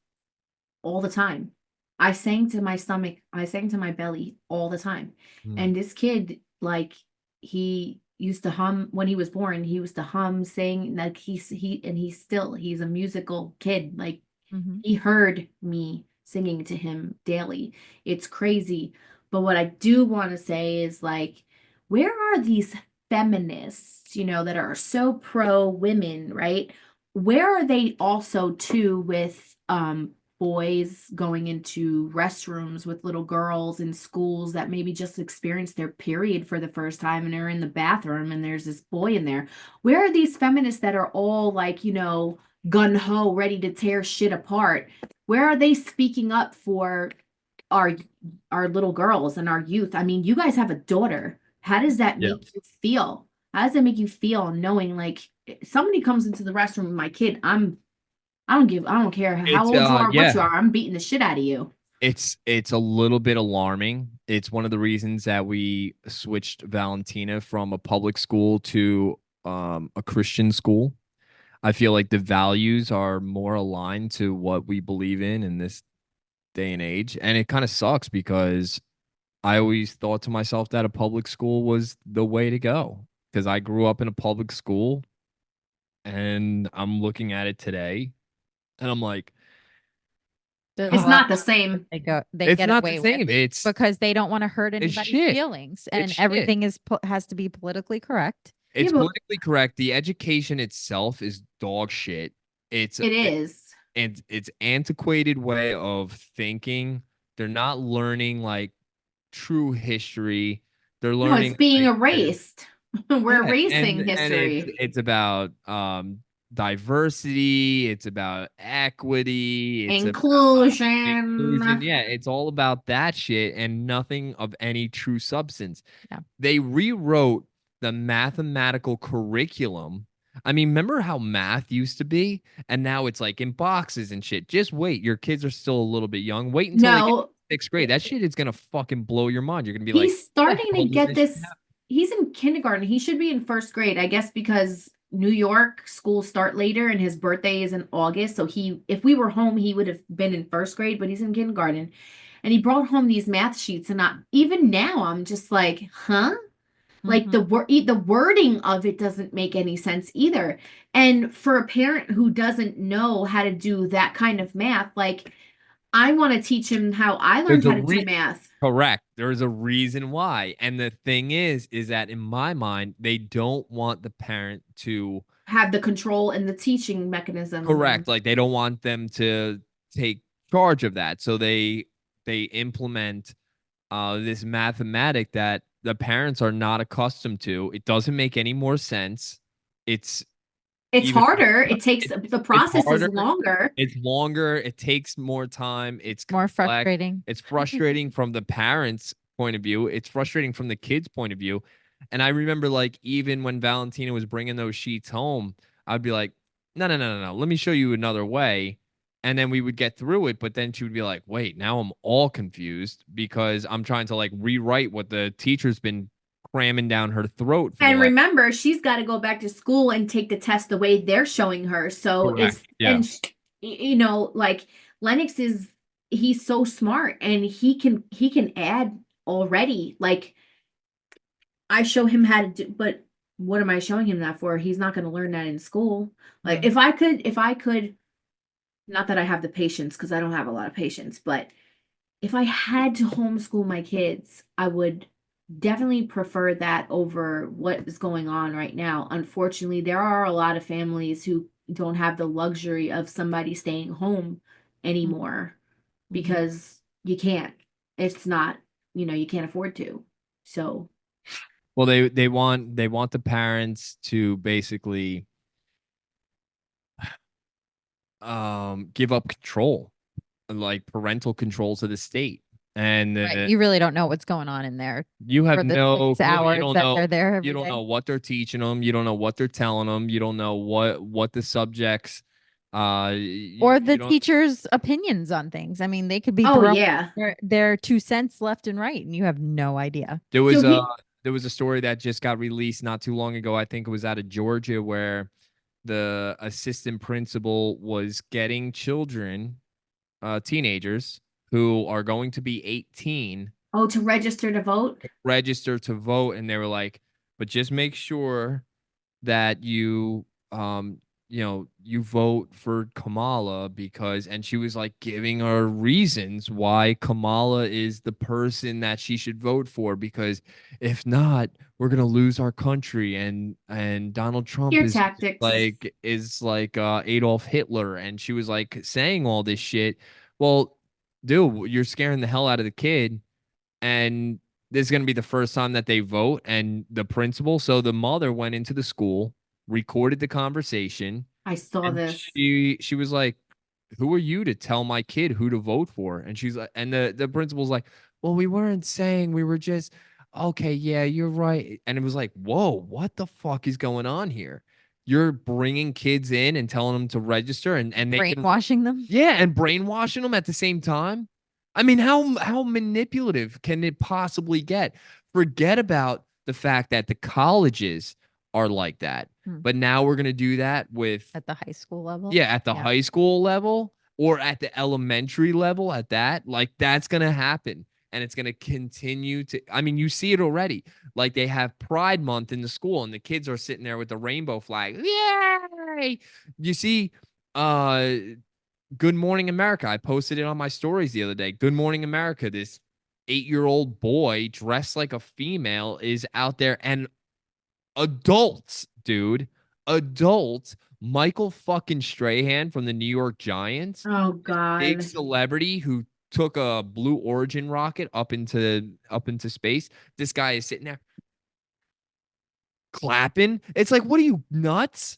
all the time. I sang to my stomach, I sang to my belly all the time. Mm. And this kid, like, he used to hum when he was born, he used to hum, sing, like he's a musical kid. Like, Mm-hmm. he heard me singing to him daily. It's crazy. But what I do want to say is, like, where are these feminists, that are so pro women, right? Where are they also too with boys going into restrooms with little girls in schools that maybe just experienced their period for the first time and are in the bathroom and there's this boy in there? Where are these feminists that are all like, gun ho, ready to tear shit apart? Where are they speaking up for our our little girls and our youth? I mean, you guys have a daughter. How does that Yeah. make you feel? How does that make you feel knowing, like, if somebody comes into the restroom with my kid, I don't care how It's old you are, what you yeah. are, I'm beating the shit out of you. It's a little bit alarming. It's one of the reasons that we switched Valentina from a public school to a Christian school. I feel like the values are more aligned to what we believe in this day and age. And it kind of sucks because I always thought to myself that a public school was the way to go because I grew up in a public school and I'm looking at it today and I'm like, There's a It's lot not the same. they it's get not the away with same. because they don't want to hurt It's anybody's shit. feelings, It's and shit. everything has to be politically correct. Yeah, It's but politically correct. The education itself is dog shit. It's it is. it's antiquated way of thinking. They're not learning like true history. They're No, it's learning being like erased. We're yeah, erasing and it's history. it's about diversity, it's about equity, it's about inclusion. Inclusion. Yeah, it's all about that shit and nothing of any true substance. Yeah. They rewrote the mathematical curriculum. I mean, remember how math used to be? And now it's like in boxes and shit. Just wait. Your kids are still a little bit young. Wait until they get No, to sixth grade. That shit is gonna fucking blow your mind. You're gonna be like, he's "How the starting to hell does get this shit this. He's in kindergarten. He should be in first grade, I guess, because New York schools start later and his birthday is in August. So if we were home, he would have been in first grade, but he's in kindergarten. And he brought home these math sheets, and even now I'm just like, huh? Like, Mhm. the wording of it doesn't make any sense either. And for a parent who doesn't know how to do that kind of math, like, I want to teach him how I learned There's a how to do math. correct. There's a reason why. And the thing is that in my mind, they don't want the parent to Have the control and the teaching mechanisms. correct. Like they don't want them to take charge of that. So they implement this mathematic that the parents are not accustomed to. It doesn't make any more sense. It's It's even harder. It takes it, the it's process is harder. longer. It's longer. It takes more time. It's More complex. frustrating. It's frustrating from the parents' point of view. It's frustrating from the kids' point of view. And I remember, like, even when Valentina was bringing those sheets home, I'd be like, no, no, no, no, no. Let me show you another way. And then we would get through it. But then she would be like, wait, now I'm all confused because I'm trying to like rewrite what the teacher's been cramming down her throat for the And last. remember, she's got to go back to school and take the test the way they're showing her. So Correct. Yeah. like, Lennox he's so smart, and he can add already. Like, I show him how to do, but what am I showing him that for? He's not going to learn that in school. Like, Yeah. if I could, not that I have the patience, because I don't have a lot of patience, but if I had to homeschool my kids, I would definitely prefer that over what is going on right now. Unfortunately, there are a lot of families who don't have the luxury of somebody staying home anymore because you can't. It's not, you can't afford to. So, Well, they want the parents to basically give up control, like parental control to the state. And Right. You really don't know what's going on in there you have for the no 6 clue. You hours don't that know. they're there You every don't day. know what they're teaching them. You don't know what they're telling them. You don't know what the subjects. Or the you don't. teacher's opinions on things. I mean, they could be oh throwing yeah. their 2 cents left and right, and you have no idea. There So was a he, there was a story that just got released not too long ago. I think it was out of Georgia where the assistant principal was getting children teenagers who are going to be 18 Oh, to register to vote? register to vote, and they were like, but just make sure that you vote for Kamala, because, and she was like giving her reasons why Kamala is the person that she should vote for, because if not, we're gonna lose our country, and Donald Trump Fear tactics. is like Adolf Hitler, and she was like saying all this shit. Well, dude, you're scaring the hell out of the kid, and this is going to be the first time that they vote, and the principal, so the mother went into the school, recorded the conversation, I saw and this. she was like, who are you to tell my kid who to vote for? And she's like, and the principal's like, well, we weren't saying, we were just, okay, yeah, you're right. And it was like, whoa, what the fuck is going on here? You're bringing kids in and telling them to register, and they can, Brainwashing them. yeah, and brainwashing them at the same time. I mean, how manipulative can it possibly get? Forget about the fact that the colleges are like that. Hmm. But now we're going to do that with, At the high school level. yeah, at the high school level or at the elementary level, at that. Like, that's going to happen. And it's going to continue to, I mean, you see it already. Like, they have Pride Month in the school and the kids are sitting there with the rainbow flag. Yay! You see, Good Morning America. I posted it on my stories the other day. Good Morning America. This 8-year-old boy dressed like a female is out there, and adults, dude, adults. Michael fucking Strahan from the New York Giants, Oh big God. celebrity who took a Blue Origin rocket up into space. This guy is sitting there clapping. It's like, what are you, nuts?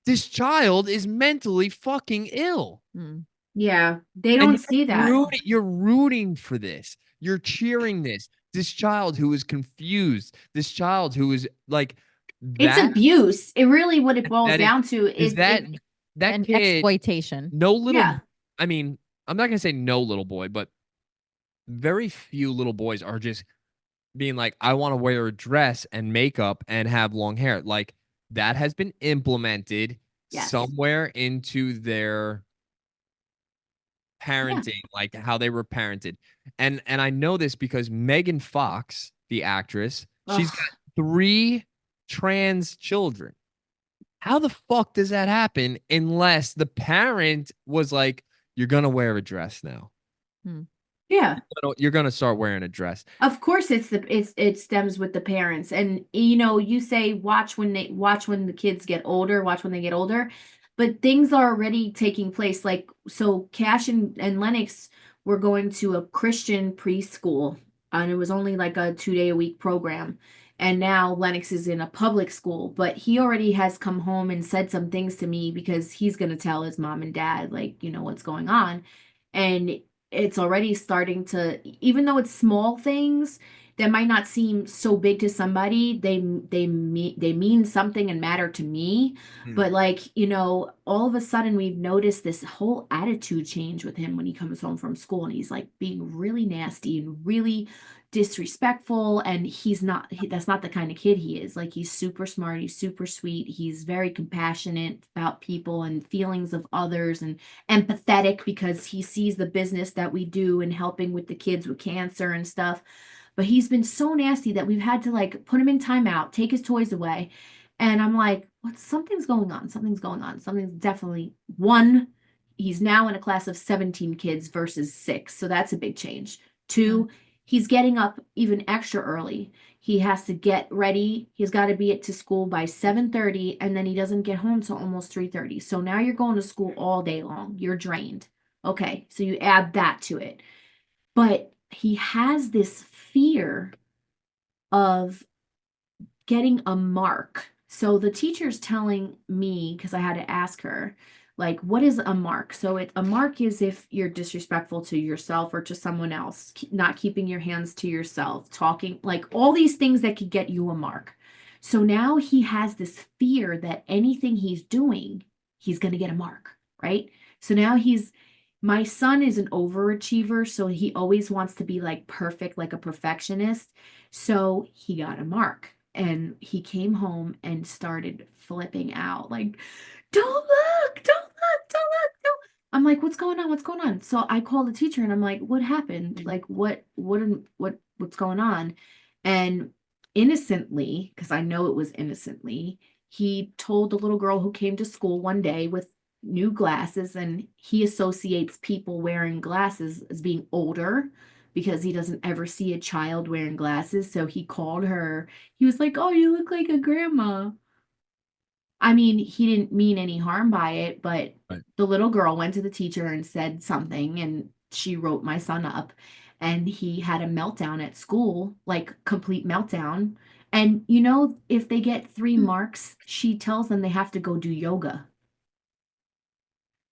This child is mentally fucking ill. Hmm. Yeah, they And don't see that. you're rooting for this. You're cheering this. This child who is confused. This child who is like It's that. abuse. It really what it boils That down to is that that And kid. exploitation. No little. Yeah. I mean, I'm not gonna say no little boy, but very few little boys are just being like, I want to wear a dress and makeup and have long hair. Like, that has been implemented Yes. somewhere into their Yeah. parenting, like how they were parented. And I know this because Megan Fox, the actress, she's got Ugh. 3 trans children. How the fuck does that happen unless the parent was like, you're gonna wear a dress now. Yeah. You're gonna start wearing a dress. Of course it stems with the parents. And you say watch when the kids get older, watch when they get older. But things are already taking place. Like, so Cash and Lennox were going to a Christian preschool, and it was only like a 2-day-a-week program. And now Lennox is in a public school, but he already has come home and said some things to me because he's going to tell his mom and dad, like, what's going on. And it's already starting to, even though it's small things that might not seem so big to somebody, they mean something and matter to me. But like, all of a sudden we've noticed this whole attitude change with him when he comes home from school, and he's like being really nasty and really disrespectful, and that's not the kind of kid he is. Like, he's super smart, he's super sweet, he's very compassionate about people and feelings of others, and empathetic because he sees the business that we do in helping with the kids with cancer and stuff. But he's been so nasty that we've had to like put him in timeout, take his toys away. And I'm like, something's going on. Something's going on. Something's definitely one. He's now in a class of 17 kids versus 6. So that's a big change. 2, he's getting up even extra early. He has to get ready. He's got to be to school by 7:30, and then he doesn't get home till almost 3:30. So now you're going to school all day long. You're drained. Okay, so you add that to it. But he has this fear of getting a mark. So the teacher's telling me, because I had to ask her, like, what is a mark? So a mark is if you're disrespectful to yourself or to someone else, not keeping your hands to yourself, talking, like all these things that could get you a mark. So now he has this fear that anything he's doing, he's going to get a mark, right? So now my son is an overachiever, so he always wants to be like perfect, like a perfectionist. So he got a mark, and he came home and started flipping out, like, don't look, don't look, don't look, don't. I'm like, what's going on? What's going on? So I called the teacher and I'm like, what happened? Like, what's going on? And innocently, because I know it was innocently, he told the little girl who came to school one day with new glasses, and he associates people wearing glasses as being older because he doesn't ever see a child wearing glasses. So he called her. He was like, "Oh, you look like a grandma." I mean, he didn't mean any harm by it, but Right. the little girl went to the teacher and said something, and she wrote my son up, and he had a meltdown at school, like complete meltdown. And if they get 3 marks, she tells them they have to go do yoga.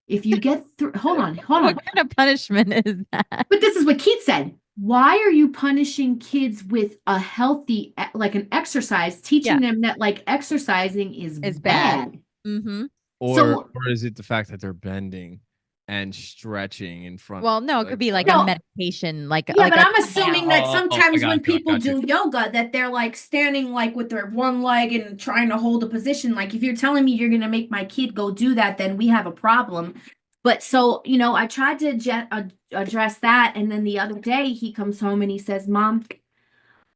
If you get through, hold on, hold on. What kind of punishment is that? But this is what Keith said. Why are you punishing kids with a healthy, like an exercise, teaching them that like exercising is It's bad? bad. Mm-hmm. So Or is it the fact that they're bending and stretching in front? Well, no, it could be like a No. meditation, like yeah, but a I'm assuming that Oh, sometimes I when got you, I people got you. do yoga, that they're like standing like with their one leg and trying to hold a position. Like if you're telling me you're gonna make my kid go do that, then we have a problem. But so, I tried to address that, and then the other day he comes home and he says, "Mom,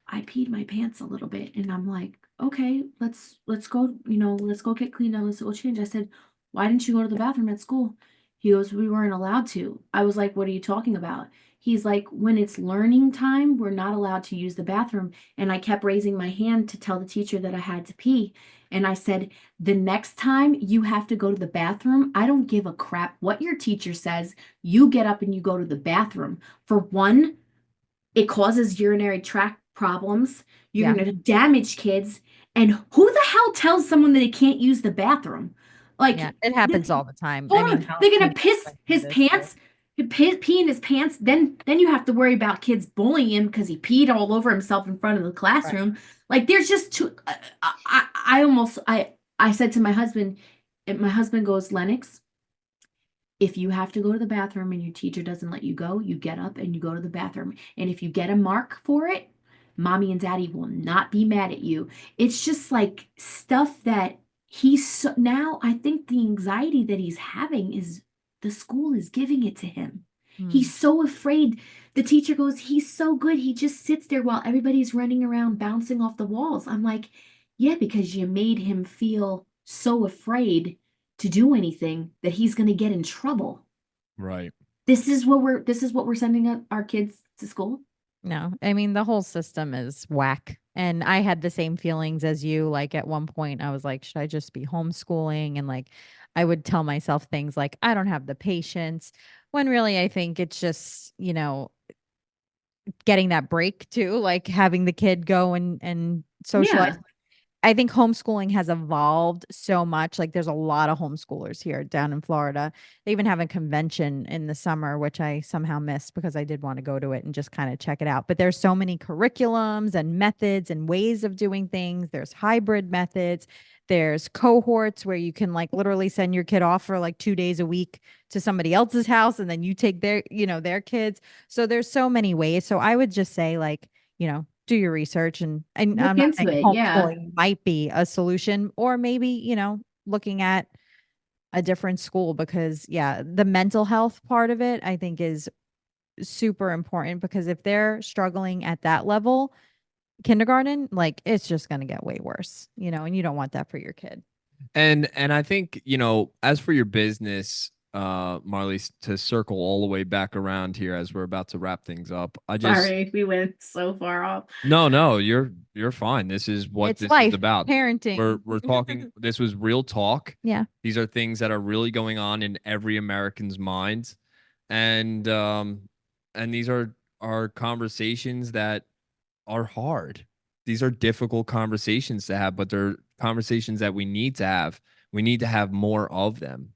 I peed my pants a little bit." And I'm like, "Okay, let's go, let's go get cleaned up, let's go change." I said, "Why didn't you go to the bathroom at school?" He goes, "We weren't allowed to." I was like, "What are you talking about?" He's like, "When it's learning time, we're not allowed to use the bathroom." And I kept raising my hand to tell the teacher that I had to pee. And I said, "The next time you have to go to the bathroom, I don't give a crap what your teacher says. You get up and you go to the bathroom. For one, it causes urinary tract problems. You're Yeah. going to damage kids. And who the hell tells someone that they can't use the bathroom? Like, Yeah, it happens all the time. hold I mean, on, how they're gonna many piss people do his this too? pants, pee in his pants. Then you have to worry about kids bullying him because he peed all over himself in front of the classroom. Like, there's just too. I said to my husband, and my husband goes, "Lennox, if you have to go to the bathroom and your teacher doesn't let you go, you get up and you go to the bathroom. And if you get a mark for it, mommy and daddy will not be mad at you." It's just like stuff that now I think the anxiety that he's having is the school is giving it to him. Hmm. He's so afraid. The teacher goes, "He's so good. He just sits there while everybody's running around bouncing off the walls." I'm like, "Yeah, because you made him feel so afraid to do anything that he's going to get in trouble." Right. This is what we're sending up our kids to school. No, I mean, the whole system is whack. And I had the same feelings as you. Like at one point, I was like, should I just be homeschooling? And like, I would tell myself things like, I don't have the patience. When really, I think it's just, getting that break too, like having the kid go and socialize. Yeah. I think homeschooling has evolved so much. Like there's a lot of homeschoolers here down in Florida. They even have a convention in the summer, which I somehow missed because I did want to go to it and just kind of check it out. But there's so many curriculums and methods and ways of doing things. There's hybrid methods. There's cohorts where you can like literally send your kid off for like 2 days a week to somebody else's house and then you take their kids. So there's so many ways. So I would just say like, do your research and Look I'm not into saying it. Yeah. homeschooling might be a solution or maybe, looking at a different school because yeah, the mental health part of it I think is super important because if they're struggling at that level, kindergarten, like it's just going to get way worse, and you don't want that for your kid. And I think, as for your business, Marley, to circle all the way back around here as we're about to wrap things up. Sorry, we went so far off. No, you're fine. This is what It's this life, is about. parenting. We're talking, this was real talk. Yeah. These are things that are really going on in every American's mind. And these are conversations that are hard. These are difficult conversations to have, but they're conversations that we need to have. We need to have more of them.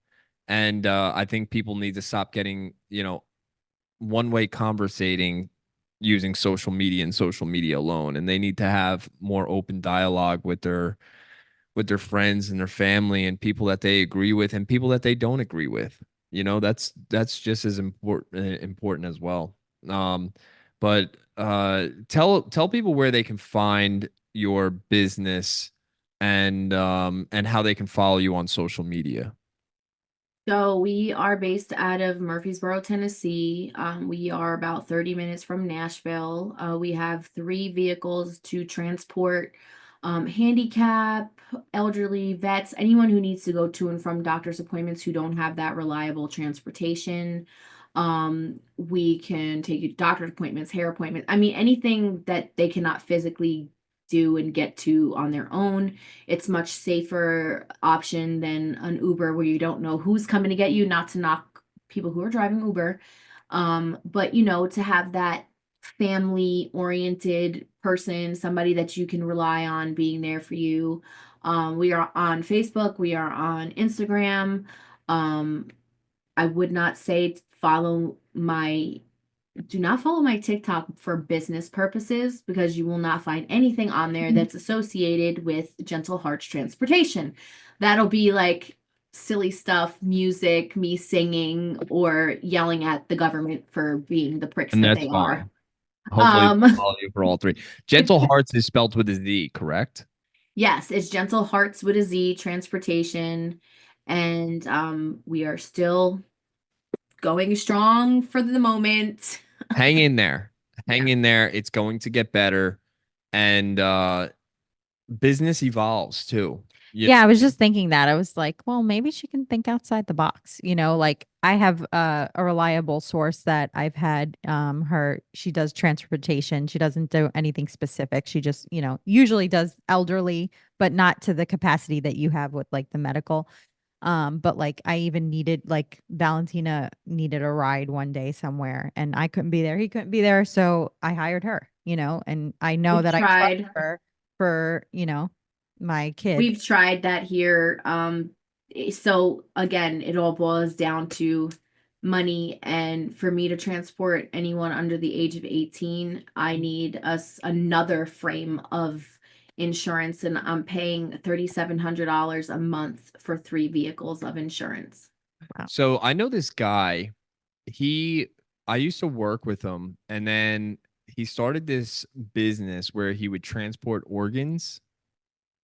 And I think people need to stop getting, one-way conversating using social media and social media alone. And they need to have more open dialogue with their friends and their family and people that they agree with and people that they don't agree with. That's just as important as well. But tell people where they can find your business and how they can follow you on social media. So we are based out of Murfreesboro, Tennessee. We are about 30 minutes from Nashville. We have 3 vehicles to transport handicap, elderly, vets, anyone who needs to go to and from doctor's appointments who don't have that reliable transportation. We can take you to doctor's appointments, hair appointments. I mean, anything that they cannot physically do and get to on their own. It's much safer option than an Uber where you don't know who's coming to get you, not to knock people who are driving Uber. But to have that family oriented person, somebody that you can rely on being there for you. We are on Facebook, we are on Instagram. Um, I would not say follow my do not follow my TikTok for business purposes because you will not find anything on there that's associated with Gentle Hearts Transportation. That'll be like silly stuff, music, me singing, or yelling at the government for being the pricks And that that's they are. fine. Hopefully, Um, we'll follow you for all three. Gentle Hearts is spelled with a Z, correct? yes, it's Gentle Hearts with a Z Transportation, and we are still going strong for the moment. Hang in there. Yeah. Hang in there. It's going to get better. And business evolves too. You Yeah, I was just thinking that. I was like, well, maybe she can think outside the box. Like I have a reliable source that I've had she does transportation. She doesn't do anything specific. She just, usually does elderly, but not to the capacity that you have with like the medical. But like I even needed like Valentina needed a ride one day somewhere and I couldn't be there. He couldn't be there. So I hired her, and I know We've that I trust tried. her for, my kid. We've tried that here. So again, it all boils down to money. And for me to transport anyone under the age of 18, I need us another frame of insurance, and I'm paying $3,700 a month for 3 vehicles of insurance. Wow. So I know this guy. He, I used to work with him, and then he started this business where he would transport organs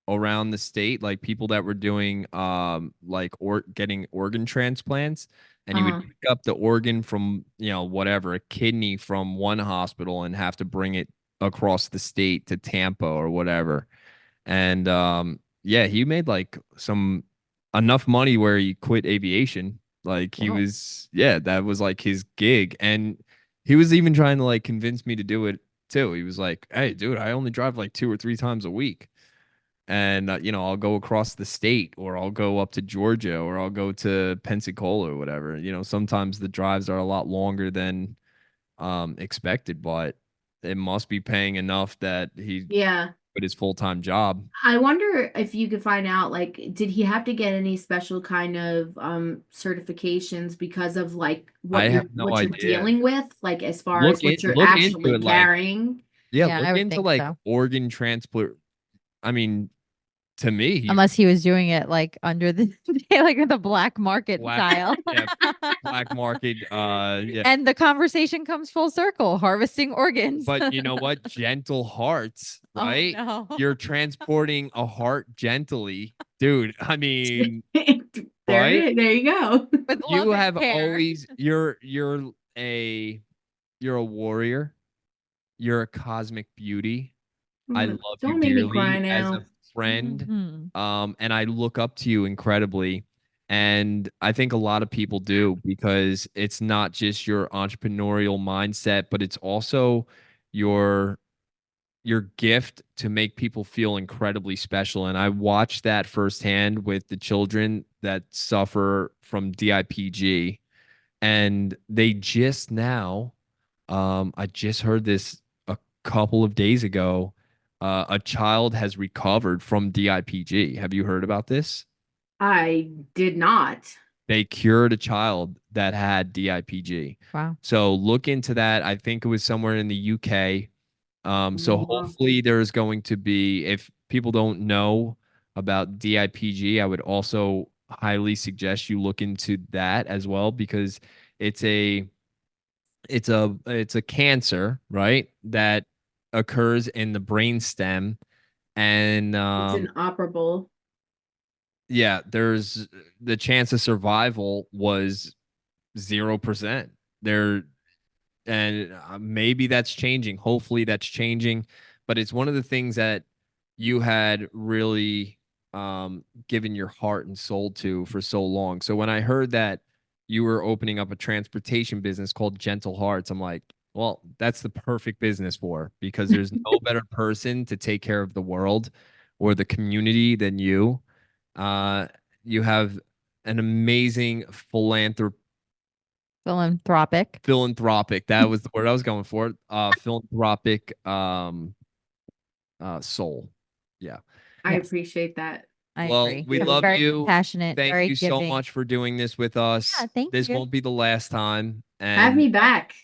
around the state, like people that were doing like or getting organ transplants, and he would Uh-huh. pick up the organ from, whatever, a kidney from one hospital and have to bring it across the state to Tampa or whatever. And yeah, he made like some enough money where he quit aviation. Like he Wow. was, yeah, that was like his gig. And he was even trying to like convince me to do it too. He was like, "Hey, dude, I only drive like 2 or 3 times a week." And I'll go across the state, or I'll go up to Georgia, or I'll go to Pensacola or whatever. Sometimes the drives are a lot longer than expected, but it must be paying enough that he Yeah. quit his full-time job. I wonder if you could find out, like, did he have to get any special kind of certifications because of like I what you're have no what you're idea. dealing with, like as far as what you're Look into actually it, like, carrying? yeah, Yeah, look I would into think like so. organ transplant. I mean, to me, he Unless he was doing it like under the like the black market black, style. yeah, black market, yeah. And the conversation comes full circle, harvesting organs. But you know what? Gentle hearts, Oh right? no. You're transporting a heart gently, dude. I mean, There it right? is. There you go. With love You and have care. always a you're a warrior. You're a cosmic beauty. I love you Don't make me cry dearly as a now. friend. Mhm. And I look up to you incredibly. And I think a lot of people do, because it's not just your entrepreneurial mindset, but it's also your your gift to make people feel incredibly special. And I watched that firsthand with the children that suffer from DIPG. And they just now, I just heard this a couple of days ago. A child has recovered from DIPG. Have you heard about this? I did not. They cured a child that had DIPG. Wow. So look into that. I think it was somewhere in the UK. So Wow. hopefully there's going to be, if people don't know about DIPG, I would also highly suggest you look into that as well, because it's a it's a cancer, right? That occurs in the brain stem, and It's inoperable. yeah, there's the chance of survival was 0%. There, and maybe that's changing. Hopefully that's changing, but it's one of the things that you had really given your heart and soul to for so long. So when I heard that you were opening up a transportation business called Gentle Hearts, I'm like, well, that's the perfect business for, because there's no better person to take care of the world or the community than you. You have an amazing philanthropic. That was the word I was going for. Philanthropic soul. Yeah. I Yes. appreciate that. I Well, agree. we You're love very you. compassionate, Thank very you so giving. much for doing this with us. Yeah, thank This you. won't be the last time. And Have me back.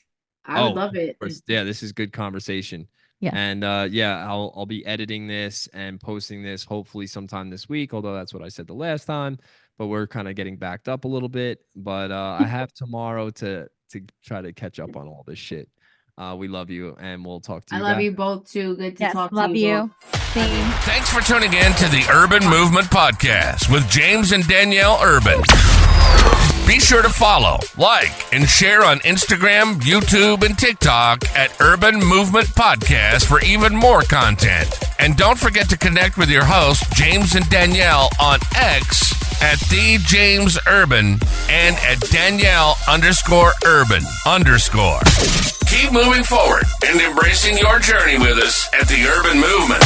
I would Oh, love it. of course. Yeah, this is good conversation. Yes. And yeah, I'll be editing this and posting this hopefully sometime this week, although that's what I said the last time. But we're kind of getting backed up a little bit. But I have tomorrow to try to catch up on all this shit. We love you, and we'll talk to I you love guys. you both too. Good to Yes, talk to love you. you. Same. Thanks for tuning in to the Urban Movement Podcast with James and Danielle Urban. Be sure to follow, like, and share on Instagram, YouTube, and TikTok at Urban Movement Podcast for even more content. And don't forget to connect with your hosts, James and Danielle, on X at @TheJamesUrban and at Danielle_Urban_. Keep moving forward and embracing your journey with us at the Urban Movement.